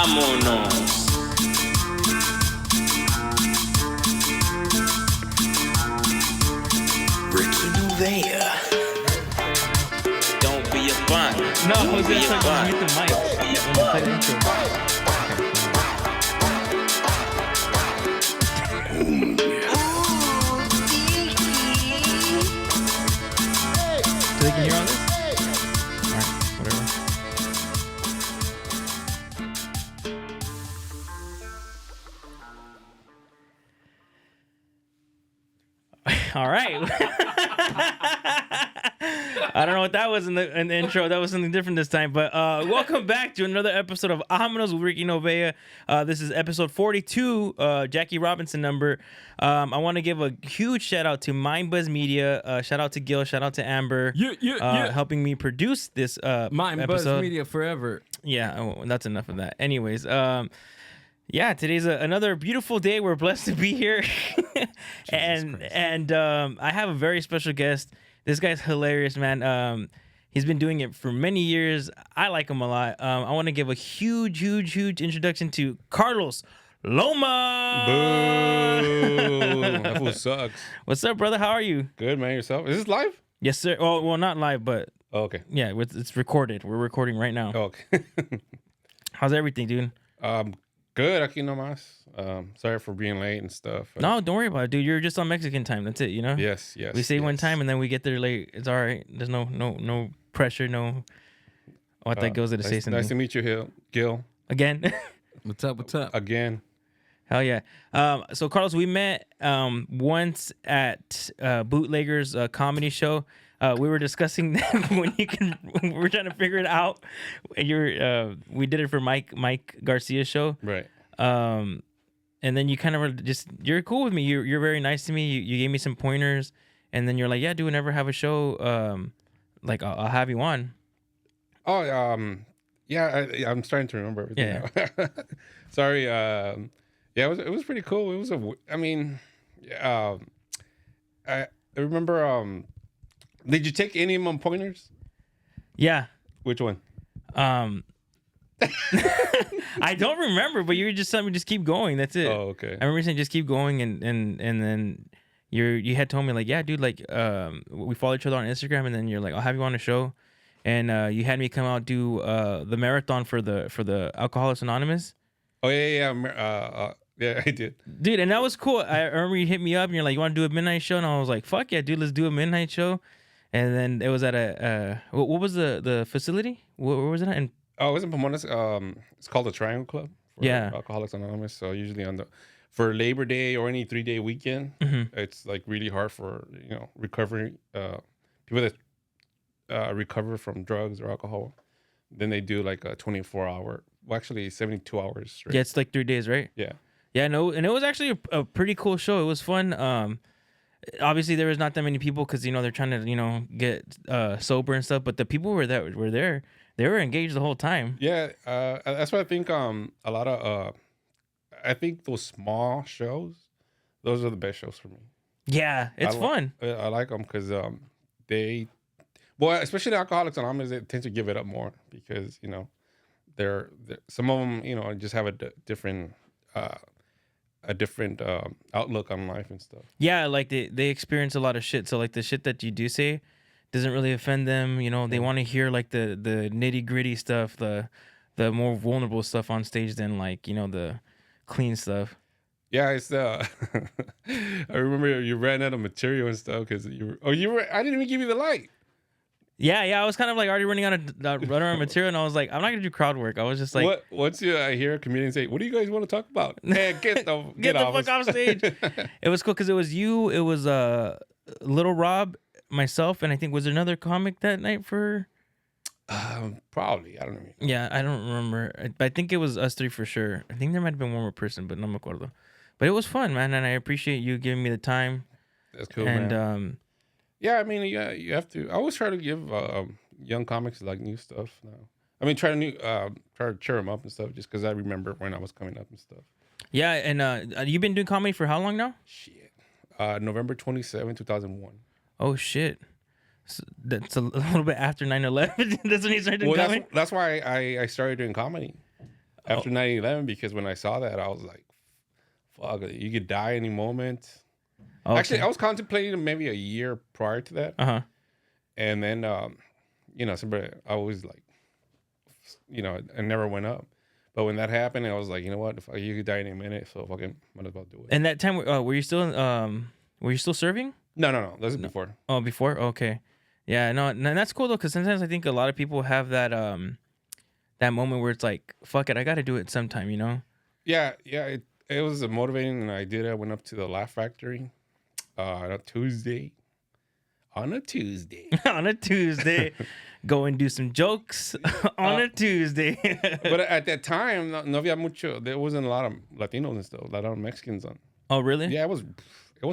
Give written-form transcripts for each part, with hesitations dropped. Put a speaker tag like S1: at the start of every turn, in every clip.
S1: Amonos. Ricky Novea. Don't be a fun.
S2: No,
S1: Don't
S2: Jose,
S1: be a
S2: it's like
S1: fun.
S2: you mute the mic when you play the intro. So they can hear all this? Alright, whatever. All right. I don't know what that was in the intro. That was something different this time. But welcome back to another episode of Amonos with Ricky Novea. This is episode 42, Jackie Robinson number. I want to give a huge shout out to MindBuzz Media. Shout out to Gil. Shout out to Amber. Helping me produce this
S3: MindBuzz
S2: episode.
S3: Media forever.
S2: Yeah, that's enough of that. Anyways, yeah, today's another beautiful day. We're blessed to be here. and I have a very special guest. This guy's hilarious, man. He's been doing it for many years. I like him a lot. I want to give a huge introduction to Carlos Loma.
S4: Boo! That fool sucks.
S2: What's up, brother? How are you?
S4: Good, man. Yourself? Is this live?
S2: Yes, sir. Well, not live, but
S4: Oh, okay.
S2: yeah, it's recorded. We're recording right now.
S4: Oh, okay.
S2: How's everything, dude?
S4: Good. Aquí nomás. Sorry for being late and stuff.
S2: No, don't worry about it, dude. You're just on Mexican time. That's it, you know?
S4: Yes.
S2: We say one time and then we get there late. It's all right. There's no pressure, no. What that goes to say something.
S4: Nice to meet you, Gil.
S2: Again.
S3: What's up?
S4: Again.
S2: Hell yeah. So Carlos, we met once at Bootleggers comedy show. We were discussing when we were trying to figure it out. We did it for Mike Garcia's show.
S4: Right.
S2: And then you kind of were you're cool with me. You're very nice to me. You gave me some pointers, and then you're like, yeah, dude, whenever have a show, like I'll have you on.
S4: Oh, yeah. I'm starting to remember everything now. Sorry. Yeah, it was pretty cool. It was I remember. Did you take any of my pointers?
S2: Yeah.
S4: Which one?
S2: I don't remember, but you were just telling me just keep going. That's it.
S4: Oh, okay.
S2: I remember saying just keep going, and then you had told me like, yeah, dude, like we follow each other on Instagram, and then you're like, I'll have you on the show, and you had me come out do the marathon for the Alcoholics Anonymous.
S4: Oh yeah. Yeah, I did.
S2: Dude, and that was cool. I remember you hit me up and you're like, you want to do a midnight show? And I was like, fuck yeah, dude, let's do a midnight show. And then it was at a what was the facility? Where was it at? And
S4: Oh, it was in Pomona's. It's called the Triangle Club for
S2: Yeah.
S4: Alcoholics Anonymous. So usually for Labor Day or any 3-day weekend, it's like really hard for recovery people that recover from drugs or alcohol. Then they do like a 24-hour, well, actually 72 hours straight.
S2: yeah, it's like 3 days, right?
S4: Yeah.
S2: Yeah, no, and it was actually a pretty cool show. It was fun. Obviously there was not that many people because they're trying to get sober and stuff. But the people were there. They were engaged the whole time.
S4: Yeah, that's why I think a lot of I think those small shows, those are the best shows for me.
S2: Yeah, it's fun.
S4: I like them because especially the Alcoholics Anonymous, they tend to give it up more because they're some of them just have a different outlook on life and stuff.
S2: Yeah, like they experience a lot of shit. So like the shit that you do say doesn't really offend them. They want to hear like the nitty gritty stuff, the more vulnerable stuff on stage than like the clean stuff.
S4: Yeah, it's I remember you ran out of material and stuff because I didn't even give you the light.
S2: Yeah, I was kind of like already running out of material, and I was like, I'm not gonna do crowd work. I was just like,
S4: once I hear a comedian say, "What do you guys want to talk about?" Hey, get the
S2: fuck off stage. It was cool because it was you, it was Little Rob, myself, and I think was there another comic that night for.
S4: Probably, I don't know.
S2: Yeah, I don't remember. I think it was us three for sure. I think there might have been one more person, but no me acuerdo. But it was fun, man, and I appreciate you giving me the time.
S4: That's cool,
S2: and,
S4: man. Yeah, I mean, you have to. I always try to give young comics like new stuff now. I mean, try to cheer them up and stuff, just because I remember when I was coming up and stuff.
S2: Yeah, and you've been doing comedy for how long now?
S4: Shit, November 27, 2001.
S2: Oh shit, so that's a little bit after 9/11. That's when you started doing comedy.
S4: That's why I started doing comedy. after 9/11 because when I saw that, I was like, "Fuck, you could die any moment."
S2: Okay.
S4: Actually, I was contemplating maybe a year prior to that, and then somebody I always like, I never went up. But when that happened, I was like, you know what? If you could die in a minute, so fucking might as well do it.
S2: And that time, were you still serving?
S4: No. This is before.
S2: Oh, before? Okay. Yeah, no, and that's cool though, because sometimes I think a lot of people have that that moment where it's like, fuck it, I got to do it sometime, you know?
S4: Yeah. It was motivating, and I did. I went up to the Laugh Factory on a Tuesday.
S2: On a Tuesday, go and do some jokes on a Tuesday.
S4: But at that time, no había mucho. There wasn't a lot of Latinos and stuff. A lot of Mexicans on.
S2: Oh, really?
S4: Yeah, it was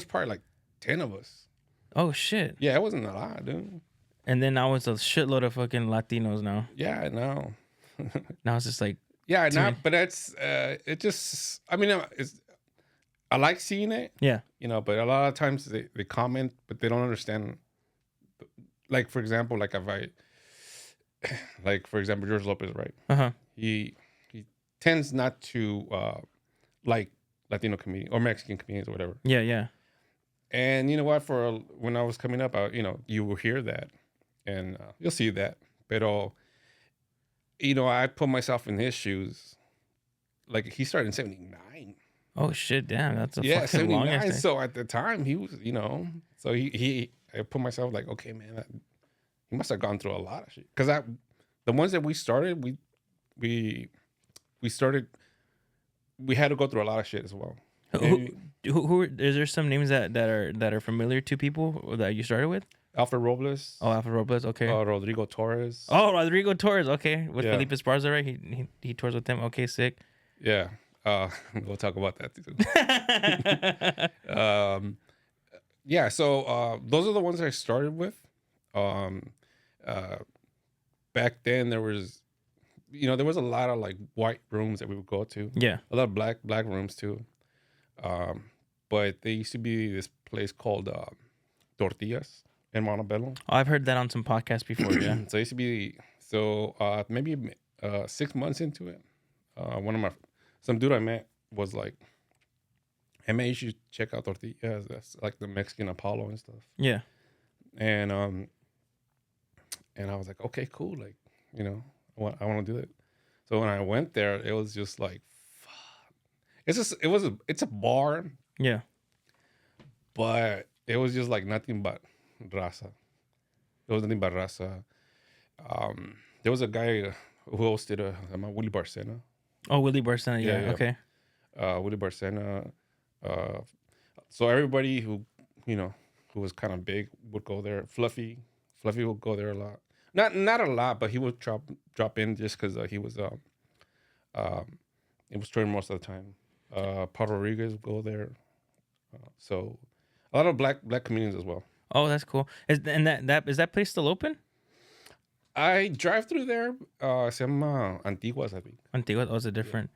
S4: probably like 10 of us.
S2: Oh shit.
S4: Yeah, it wasn't a lot, dude.
S2: And then now it's a shitload of fucking Latinos now.
S4: Yeah, I know.
S2: Now it's just like,
S4: yeah, not. But that's it. Just I mean, I like seeing it.
S2: yeah,
S4: But a lot of times they comment, but they don't understand. Like for example, like George Lopez, right? He tends not to like Latino comedians or Mexican comedians or whatever.
S2: Yeah.
S4: And you know what? When I was coming up, you will hear that, and you'll see that. But I put myself in his shoes. Like he started in '79.
S2: Oh shit! Damn, that's a fucking long ass thing.
S4: So at the time he was, so I put myself like, okay, man, he must have gone through a lot of shit. Because the ones that we started, we had to go through a lot of shit as well.
S2: Who is there some names that are familiar to people that you started with?
S4: Alfred Robles.
S2: Oh, Alfred Robles. Okay.
S4: Rodrigo Torres.
S2: Oh, Rodrigo Torres. Okay, with Felipe Esparza, right? He tours with him. Okay, sick.
S4: Yeah. We'll talk about that too. Yeah. So those are the ones I started with. Back then there was a lot of like white rooms that we would go to.
S2: Yeah.
S4: A lot of black rooms too. But there used to be this place called Tortillas in Montebello.
S2: Oh, I've heard that on some podcasts before. Yeah.
S4: So it used to be maybe 6 months into it. Some dude I met was like, "Hey man, you should check out Tortillas. That's like the Mexican Apollo and stuff."
S2: Yeah.
S4: And I was like, "Okay, cool. Like, I want to do it." So when I went there, it was just like, fuck. It's a bar.
S2: Yeah.
S4: But it was just like nothing but raza. It was nothing but raza. There was a guy who hosted Willie Barcena.
S2: Oh, Willie Barcena. Yeah.
S4: Yeah.
S2: Okay.
S4: Willie Barcena. So everybody who was kind of big would go there. Fluffy would go there a lot. Not a lot, but he would drop in just because he was touring most of the time. Paul Rodriguez would go there. So a lot of black comedians as well.
S2: Oh, that's cool. Is that place still open?
S4: I drive through there. Se llama Antiguas, I think.
S2: Antigua. Oh, is it different?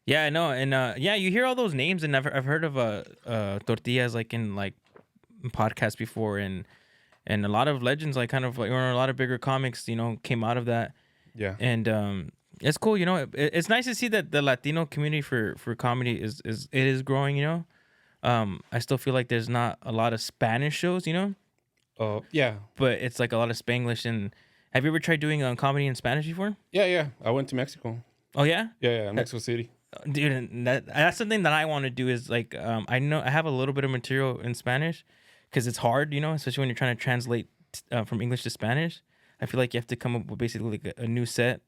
S2: Yeah, I know. And you hear all those names, and I've heard of Tortillas like in podcasts before, and a lot of legends like kind of like, or a lot of bigger comics, came out of that.
S4: Yeah.
S2: And it's cool. It's nice to see that the Latino community for comedy is growing. I still feel like there's not a lot of Spanish shows.
S4: Yeah.
S2: But it's like a lot of Spanglish. And have you ever tried doing comedy in Spanish before?
S4: Yeah. I went to Mexico.
S2: Oh yeah.
S4: Yeah. Mexico City.
S2: Dude, and that's something that I want to do is like I know I have a little bit of material in Spanish because it's hard, especially when you're trying to translate from English to Spanish. I feel like you have to come up with basically like a new set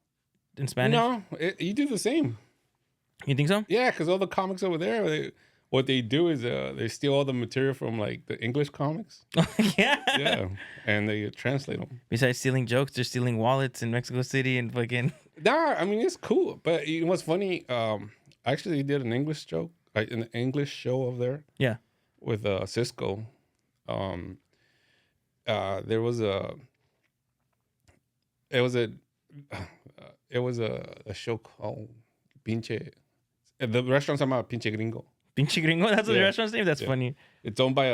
S2: in Spanish.
S4: No, you do the same.
S2: You think so?
S4: Yeah, because all the comics over there, what they do is they steal all the material from like the English comics.
S2: Yeah.
S4: Yeah, and they translate them.
S2: Besides stealing jokes, they're stealing wallets in Mexico City and fucking.
S4: Nah, I mean it's cool, but what's funny? I actually did an English joke, like an English show over there.
S2: Yeah.
S4: With Cisco. There was a. It was a show called Pinche. The restaurant's about Pinche Gringo.
S2: Pinche Gringo? That's the restaurant's name? That's funny.
S4: It's owned by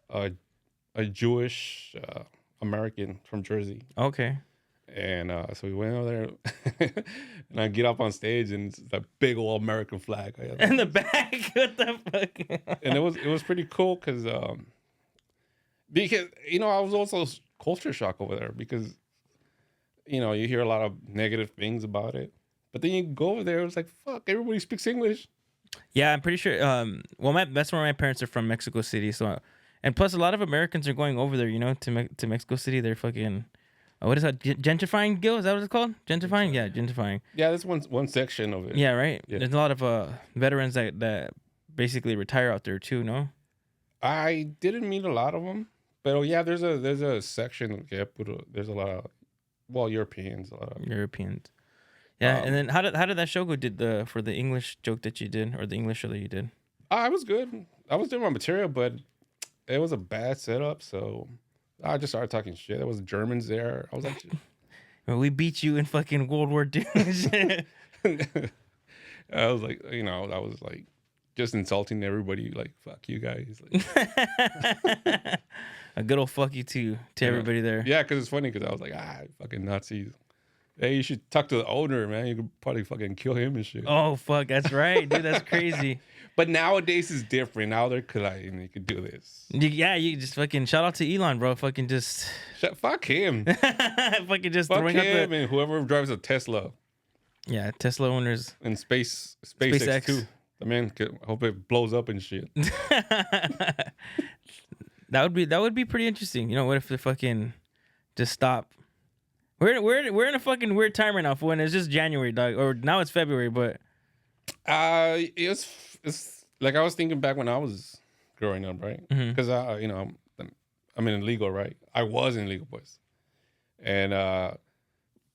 S4: a Jewish American from Jersey.
S2: Okay.
S4: And so we went over there, and I get up on stage, and it's a big old American flag.
S2: In the back, what the fuck?
S4: And it was pretty cool because I was also culture shock over there because you hear a lot of negative things about it, but then you go over there, it's like fuck, everybody speaks English.
S2: Yeah, I'm pretty sure. That's where my parents are from, Mexico City. So, and plus, a lot of Americans are going over there. To Mexico City. They're fucking. What is that? Gentrifying, Gil? Is that what it's called? Gentrifying? Yeah, gentrifying.
S4: Yeah, that's one section of it.
S2: Yeah, right.
S4: Yeah.
S2: There's a lot of veterans that basically retire out there too. No.
S4: I didn't meet a lot of them, but yeah, there's a section. Yeah, there's a lot of Europeans. A lot of
S2: Europeans. Yeah, and then how did that show go? For the English joke that you did, or the English show that you did?
S4: I was good. I was doing my material, but it was a bad setup, so I just started talking shit. There was Germans there. I was like,
S2: Well, we beat you in fucking World War II.
S4: I was like, I was like just insulting everybody, like fuck you guys. Like,
S2: A good old fuck you to everybody there.
S4: yeah, because it's funny because I was like, fucking Nazis. Hey, you should talk to the owner, man. You could probably fucking kill him and shit.
S2: Oh fuck, that's right, dude. That's crazy.
S4: But nowadays it's different. Now they're colliding. You could do this.
S2: You just fucking shout out to Elon, bro. Fucking just
S4: Fuck him.
S2: fucking just
S4: Fuck
S2: throwing up
S4: him and whoever drives a Tesla
S2: Tesla owners.
S4: and SpaceX
S2: SpaceX.
S4: too. The man, hope it blows up and shit.
S2: That would be pretty interesting. What if the fucking just stop? We're in a fucking weird time right now. For when it's just January, dog, or now it's February, but
S4: It's like I was thinking back when I was growing up, right? Because I'm in legal, right? I was in legal, boys, and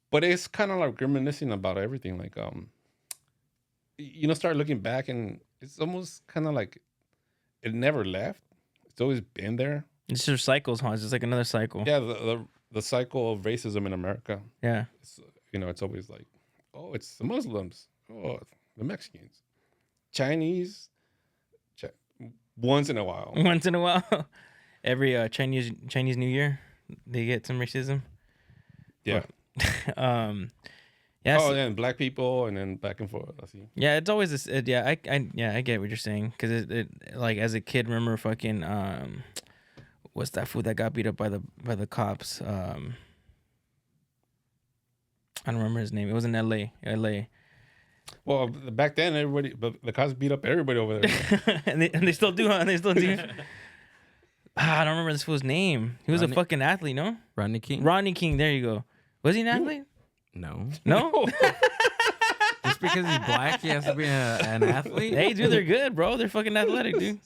S4: but it's kind of like reminiscing about everything. Like start looking back, and it's almost kind of like it never left. It's always been there.
S2: it's just cycles, huh? It's just like another cycle.
S4: Yeah, the cycle of racism in America.
S2: Yeah.
S4: It's always like, oh, it's the Muslims, oh, the Mexicans, Chinese, once in a while.
S2: Once in a while, every Chinese New Year, they get some racism.
S4: Yeah.
S2: Yeah.
S4: And black people, and then back and forth. I see.
S2: Yeah, it's always this. I get what you're saying, because it like as a kid, remember fucking what's that food that got beat up by the cops? I don't remember his name. It was in L.A.
S4: Well, back then, the cops beat up everybody over there.
S2: and they still do, huh? They still do. I don't remember this fool's name. He was a fucking athlete, no?
S3: Rodney King?
S2: Rodney King. There you go. Was he an athlete?
S3: No.
S2: No.
S3: Just because he's black, he has to be an athlete?
S2: Hey, dude, they're good, bro. They're fucking athletic, dude.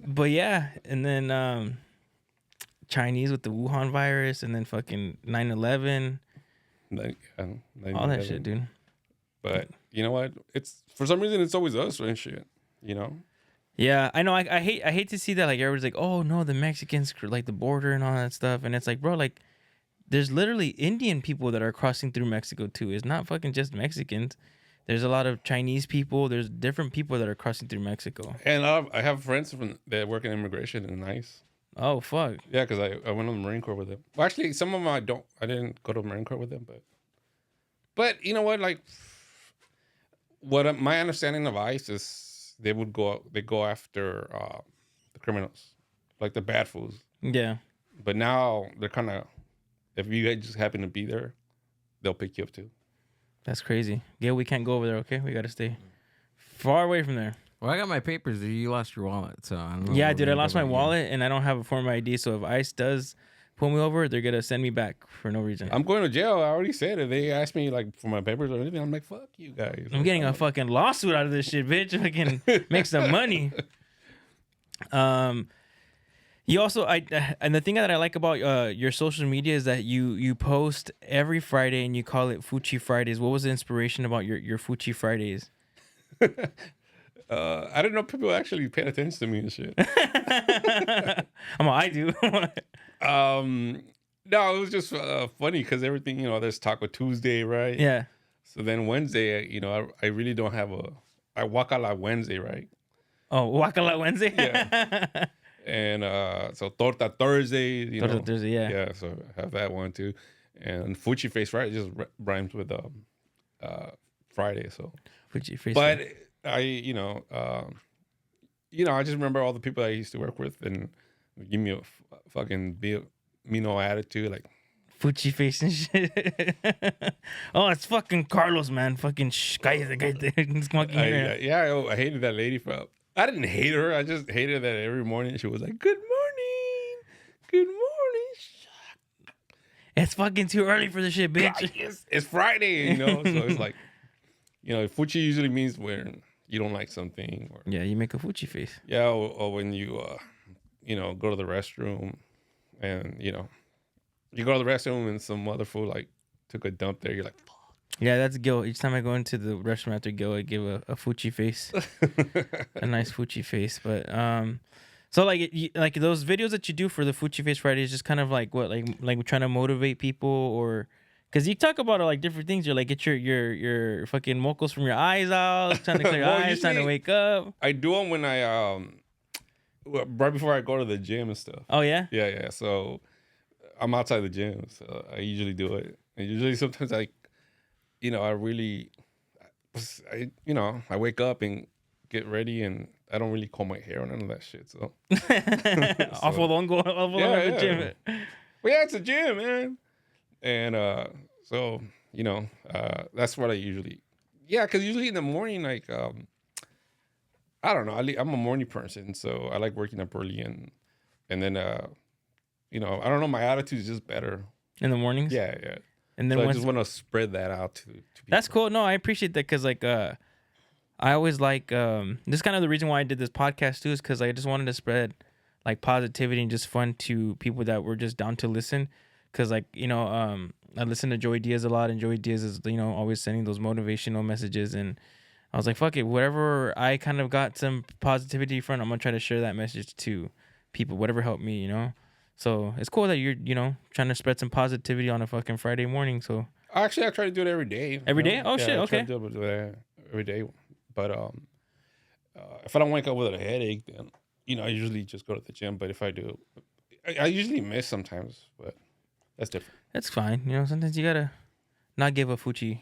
S2: But yeah, and then Chinese with the Wuhan virus, and then fucking 9/11, all that shit, dude.
S4: But you know what? It's for some reason it's always us and shit.
S2: Yeah, I know. I hate to see that. Like everybody's like, oh no, the Mexicans like the border and all that stuff, and it's like, bro, like there's literally Indian people that are crossing through Mexico too. It's not fucking just Mexicans. There's a lot of Chinese people. There's different people that are crossing through Mexico.
S4: And I have friends that work in immigration and ICE.
S2: Oh fuck.
S4: Yeah, because I went on the Marine Corps with them. Well, actually, some of them I didn't go to the Marine Corps with them, but you know what? Like, my understanding of ICE is they go after the criminals, like the bad fools.
S2: Yeah.
S4: But now they're kind of, if you guys just happen to be there, they'll pick you up too.
S2: That's crazy. Gail, we can't go over there, okay? We gotta stay far away from there.
S3: Well, I got my papers. You lost your wallet, so I don't know.
S2: Yeah, dude, I lost my wallet and I don't have a form of ID. So if ICE does pull me over, they're gonna send me back for no reason.
S4: I'm going to jail. I already said it. They asked me like for my papers or anything. I'm like, fuck you guys.
S2: I'm getting a fucking lawsuit out of this shit, bitch. I can make some money. You also, and the thing that I like about your social media is that you post every Friday and you call it Fucci Fridays. What was the inspiration about your Fucci Fridays?
S4: I don't know. People actually paying attention to me and shit.
S2: I do.
S4: No, it was just funny because everything, there's Taco Tuesday, right?
S2: Yeah.
S4: So then Wednesday, I really don't have I walk out like Wednesday, right?
S2: Oh, Waka Wednesday?
S4: Yeah. And so Torta Thursday,
S2: Torta Thursday, yeah.
S4: Yeah, so I have that one too. and Fucci Face Friday just rhymes with Friday. So,
S2: Fucci Face.
S4: but I, I just remember all the people I used to work with and give me a fucking me no attitude, like
S2: Fucci Face and shit. Oh, it's fucking Carlos, man. Fucking cállate.
S4: I hated that lady I didn't hate her. I just hated that every morning she was like, "Good morning, good morning."
S2: It's fucking too early for the shit, bitch.
S4: It's Friday, So it's like, Fucci usually means when you don't like something, or
S2: Yeah, you make a Fucci face.
S4: yeah, or when you go to the restroom, and you go to the restroom and some other fool like took a dump there. You're like, fuck.
S2: Yeah, that's Gil. Each time I go into the restroom after Gil, I give a Fucci face, a nice Fucci face. But so like those videos that you do for the Fucci Face Friday is just kind of like what, like trying to motivate people, or because you talk about like different things. You're like, get your fucking mocos from your eyes out, trying to clear your eyes, trying to wake up.
S4: I do them when I right before I go to the gym and stuff.
S2: Oh yeah.
S4: Yeah. So I'm outside the gym, so I usually do it. And usually sometimes I wake up and get ready and I don't really comb my hair or none of that shit. So
S2: Off the gym.
S4: Well, yeah, it's a gym, man. And that's what I usually. Yeah, because usually in the morning, like I don't know, I'm a morning person, so I like waking up early and then I don't know, my attitude is just better
S2: In the mornings.
S4: Yeah.
S2: And then
S4: so I just want to spread that out to people.
S2: That's cool. No, I appreciate that because like I always like this is kind of the reason why I did this podcast too, is because I just wanted to spread like positivity and just fun to people that were just down to listen. Because like I listen to Joey Diaz a lot, and Joey Diaz is always sending those motivational messages, and I was like, fuck it, whatever I kind of got some positivity from, I'm gonna try to share that message to people, whatever helped me, So it's cool that you're trying to spread some positivity on a fucking Friday morning. So
S4: actually, I try to do it every day.
S2: Every day? Oh shit, okay.
S4: I try to do it every day. But if I don't wake up with a headache, then I usually just go to the gym. But if I do, I usually miss sometimes. But that's different.
S2: That's fine. Sometimes you gotta not give a Fucci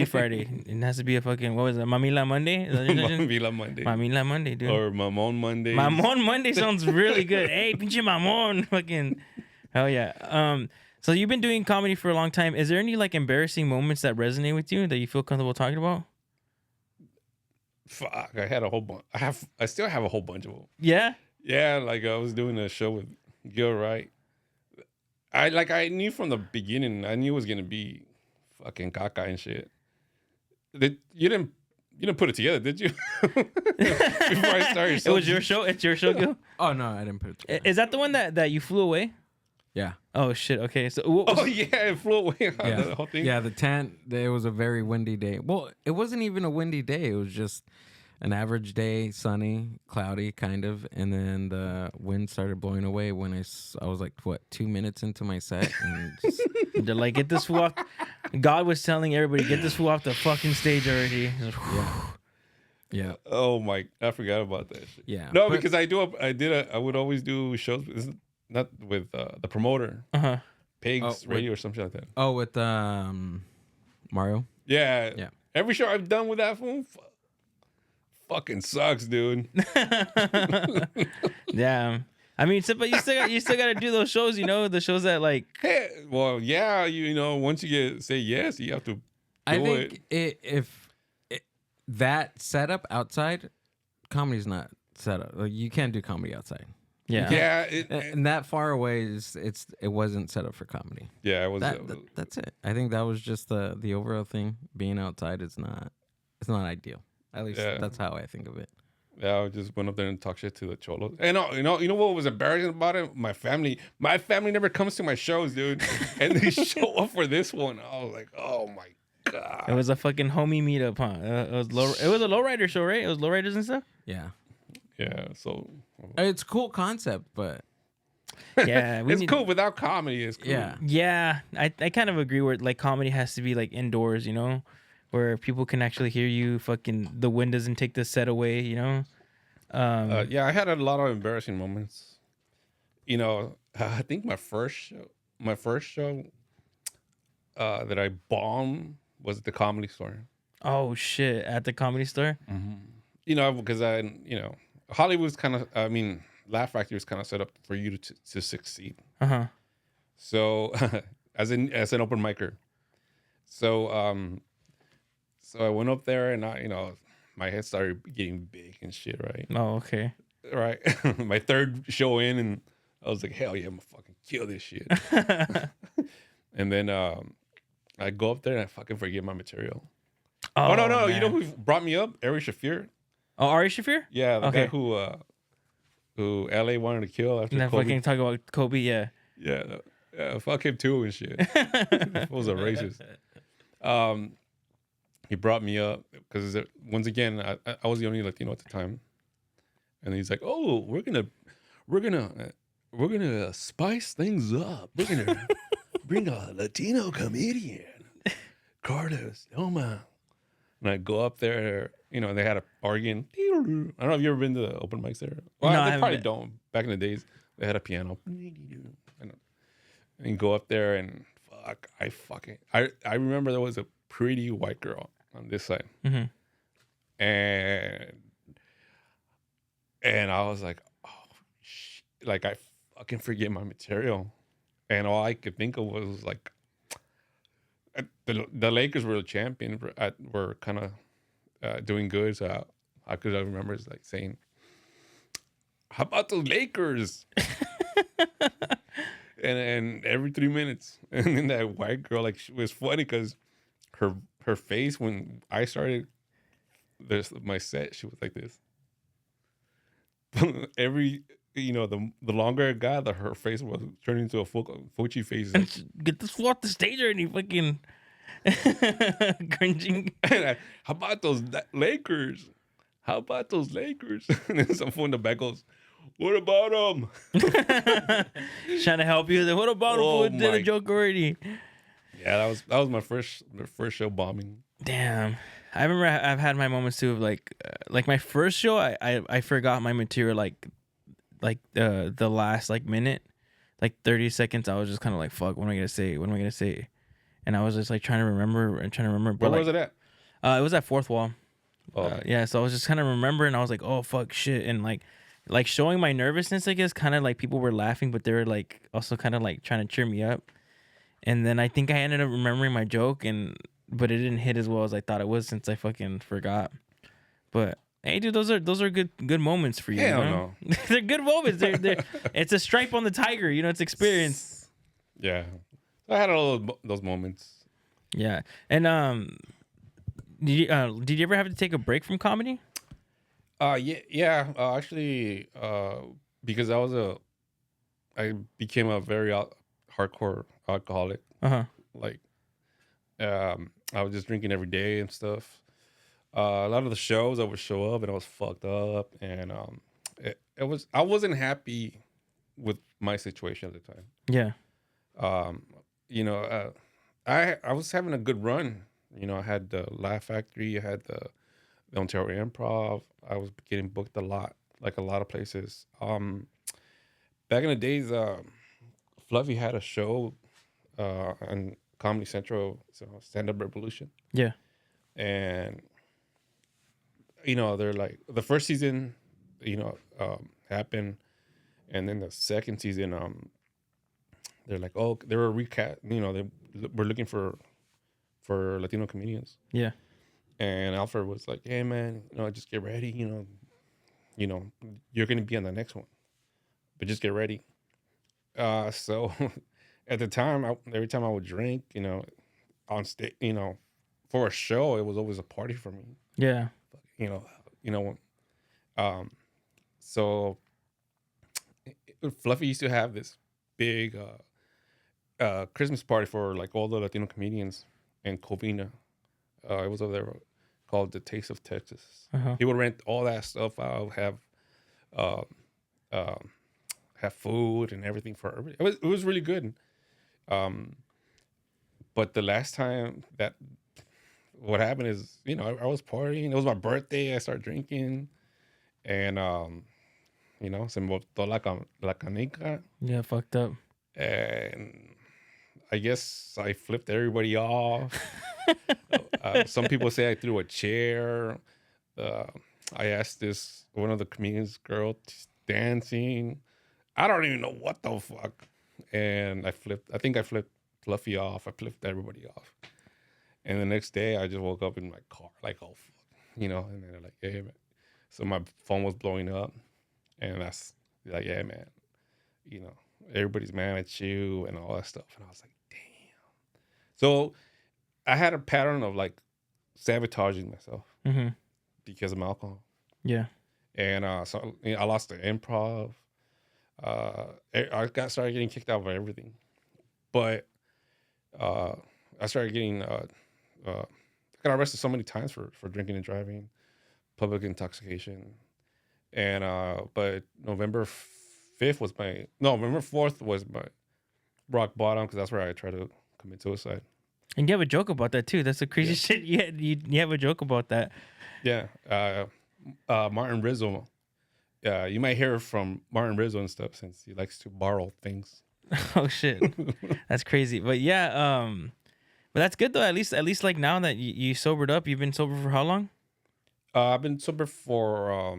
S2: Friday. It has to be a fucking, what was it, Mamila Monday?
S4: Mamila Monday.
S2: Mamila Monday, dude.
S4: Or Mamon Monday.
S2: Mamon Monday sounds really good. Hey, pinche Mamon, fucking hell yeah. So you've been doing comedy for a long time. Is there any like embarrassing moments that resonate with you that you feel comfortable talking about?
S4: Fuck, I had a whole bunch. I still have a whole bunch of them.
S2: Yeah.
S4: Yeah, like I was doing a show with Gil Wright. I knew from the beginning. I knew it was gonna be fucking caca and shit. You didn't put it together, did you? Before I started.
S2: It was your show. It's your show, Gil.
S3: Oh no, I didn't put it together.
S2: Is that the one that you flew away?
S3: Yeah.
S2: Oh shit. Okay. So.
S4: It flew away.
S3: Yeah.
S4: The whole thing.
S3: Yeah, the tent. It was a very windy day. Well, it wasn't even a windy day. It was just an average day, sunny, cloudy, kind of, and then the wind started blowing away when I was like, 2 minutes into my set, and just,
S2: they're like, get this fool off. God was telling everybody, get this fool off the fucking stage already.
S3: Yeah.
S4: Oh my! I forgot about that shit.
S3: Yeah.
S4: No, because I would always do shows. Not with the promoter. Pigs Radio or something like that.
S3: Oh, with Mario.
S4: Yeah.
S3: Yeah.
S4: Every show I've done with that phone fucking sucks, dude.
S2: Yeah. I mean, but you still got to do those shows, the shows that like.
S4: Hey, well, yeah, once you say yes, you have to.
S3: I think if that setup outside, comedy's not set up. Like, you can't do comedy outside.
S2: Yeah.
S4: Yeah.
S3: And that far away it wasn't set up for comedy.
S4: Yeah, it was.
S3: That's it. I think that was just the overall thing. Being outside it's not ideal. At least that's how I think of it.
S4: Yeah, I just went up there and talked shit to the cholos. And you know what was embarrassing about it? My family never comes to my shows, dude. And they show up for this one. I was like, oh my god.
S2: It was a fucking homie meetup, huh? It was a lowrider show, right? It was lowriders and stuff.
S3: Yeah.
S4: Yeah. So
S3: it's a cool concept, but
S2: yeah,
S4: it's cool without comedy. It's cool.
S2: Yeah. I kind of agree where like comedy has to be like indoors, where people can actually hear you. Fucking the wind doesn't take the set away,
S4: Yeah, I had a lot of embarrassing moments. I think my first show, that I bombed was the Comedy Store.
S2: Oh shit! At the Comedy Store.
S4: You know, because Hollywood's kind of, I mean, Laugh Factory is kind of set up for you to succeed. So, as an open micer, so so I went up there and my head started getting big and shit, right?
S2: Oh, okay.
S4: Right. My third show in, and I was like, hell yeah, I'm gonna fucking kill this shit. And then I go up there and I fucking forget my material. Oh no,
S2: man.
S4: you know who brought me up? Ari Shafir.
S2: Oh, Ari Shafir?
S4: Yeah, the
S2: Okay.
S4: guy who LA wanted to kill after
S2: And
S4: Kobe.
S2: fucking talk about Kobe, yeah.
S4: Yeah, fuck him too and shit. He was a racist. He brought me up because once again I was the only Latino at the time, and he's like, "Oh, we're gonna spice things up. We're gonna bring a Latino comedian, Carlos Loma." And I go up there, they had an organ. I don't know if you ever been to the open mics there. Well,
S2: No, I
S4: they probably
S2: haven't
S4: don't. Back in the days, they had a piano. And go up there and fuck, I remember there was a pretty white girl on this side. And I was like, oh, like I fucking forget my material. And all I could think of was like, the Lakers were the champion, were kind of doing good. So I remember like saying, how about those Lakers? and every 3 minutes. And then that white girl, like, she was funny because her face when I started my set, she was like this. Every the longer it got, her face was turning into a Fucci face. Like,
S2: Get this fool off the stage already, fucking cringing.
S4: how about those Lakers? How about those Lakers? And then some fool in the back goes, what about them?
S2: Trying to help you. What about him? Did a joke already?
S4: Yeah, that was my first show bombing.
S2: Damn. I remember I've had my moments too of like my first show. I forgot my material like the last like minute, like 30 seconds. I was just kind of like, fuck, what am I gonna say? What am I gonna say? And I was just like trying to remember.
S4: Where was it at?
S2: It was at Fourth Wall.
S4: Oh.
S2: Yeah, so I was just kind of remembering. I was like, oh fuck, shit, and like showing my nervousness. I guess kind of like people were laughing, but they were like also kind of like trying to cheer me up. And then I think I ended up remembering my joke, but it didn't hit as well as I thought it was since I fucking forgot. But hey, dude, those are good moments for you.
S4: Hell
S2: you know? No. They're good moments. They're it's a stripe on the tiger. It's experience.
S4: Yeah, I had all those moments.
S2: Yeah, and did you ever have to take a break from comedy?
S4: Yeah. Actually, because I became a very hardcore alcoholic. Like, I was just drinking every day and stuff. A lot of the shows I would show up and I was fucked up, and I wasn't happy with my situation at the time.
S2: Yeah.
S4: I was having a good run. I had the Laugh Factory, I had the Ontario Improv. I was getting booked a lot, like a lot of places. Back in the days, Fluffy had a show on Comedy Central, so Stand Up Revolution.
S2: Yeah.
S4: And they're like, the first season, happened, and then the second season, they're like, oh, they were recast. They were looking for Latino comedians.
S2: Yeah.
S4: And Alfred was like, hey man, just get ready. You're gonna be on the next one, but just get ready. So at the time, every time I would drink, on stage, for a show, it was always a party for me.
S2: Yeah.
S4: So Fluffy used to have this big Christmas party for like all the Latino comedians in Covina. It was over there called The Taste of Texas. He would rent all that stuff out, have food and everything for everybody. It was really good. But the last time what happened is, I was partying. It was my birthday. I started drinking, and se me botó la canica.
S2: Yeah, fucked up.
S4: And I guess I flipped everybody off. Some people say I threw a chair. Uh, I asked this one of the comedians girl dancing. I don't even know what the fuck. And I think I flipped Fluffy off. I flipped everybody off. And the next day I just woke up in my car like, oh fuck, and they're like, hey man. So my phone was blowing up, and that's like, yeah man, everybody's mad at you and all that stuff. And I was like, damn. So I had a pattern of like sabotaging myself
S2: Mm-hmm.
S4: because of my alcohol.
S2: Yeah.
S4: And so I lost the improv. I started getting kicked out of everything. But I started getting I got arrested so many times for drinking and driving, public intoxication. And but November 4th was my rock bottom, because that's where I tried to commit suicide.
S2: And you have a joke about that too. That's the crazy shit. You have a joke about that.
S4: Yeah. Martin Rizzo. You might hear from Martin Rizzo and stuff, since he likes to borrow things.
S2: Oh shit, that's crazy. But yeah, but that's good though. At least like now that you sobered up, you've been sober for how long?
S4: I've been sober for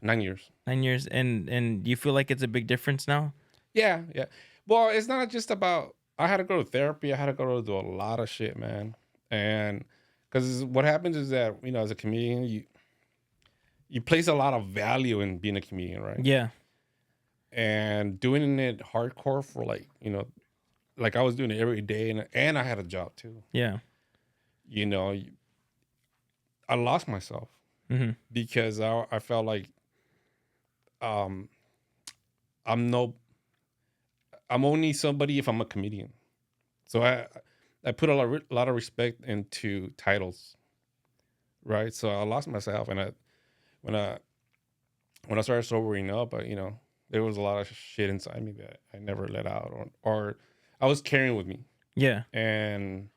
S4: 9 years.
S2: 9 years, and you feel like it's a big difference now?
S4: Yeah, yeah. Well, it's not just about. I had to go to therapy. I had to go to do a lot of shit, man. And because what happens is that as a comedian, you place a lot of value in being a comedian, right?
S2: Yeah.
S4: And doing it hardcore for like I was doing it every day, and I had a job too.
S2: Yeah.
S4: I lost myself
S2: Mm-hmm.
S4: because I felt like I'm only somebody if I'm a comedian. So I put a lot of respect into titles, right? So I lost myself, and when I started sobering up, there was a lot of shit inside me that I never let out, or I was carrying with me.
S2: Yeah.
S4: And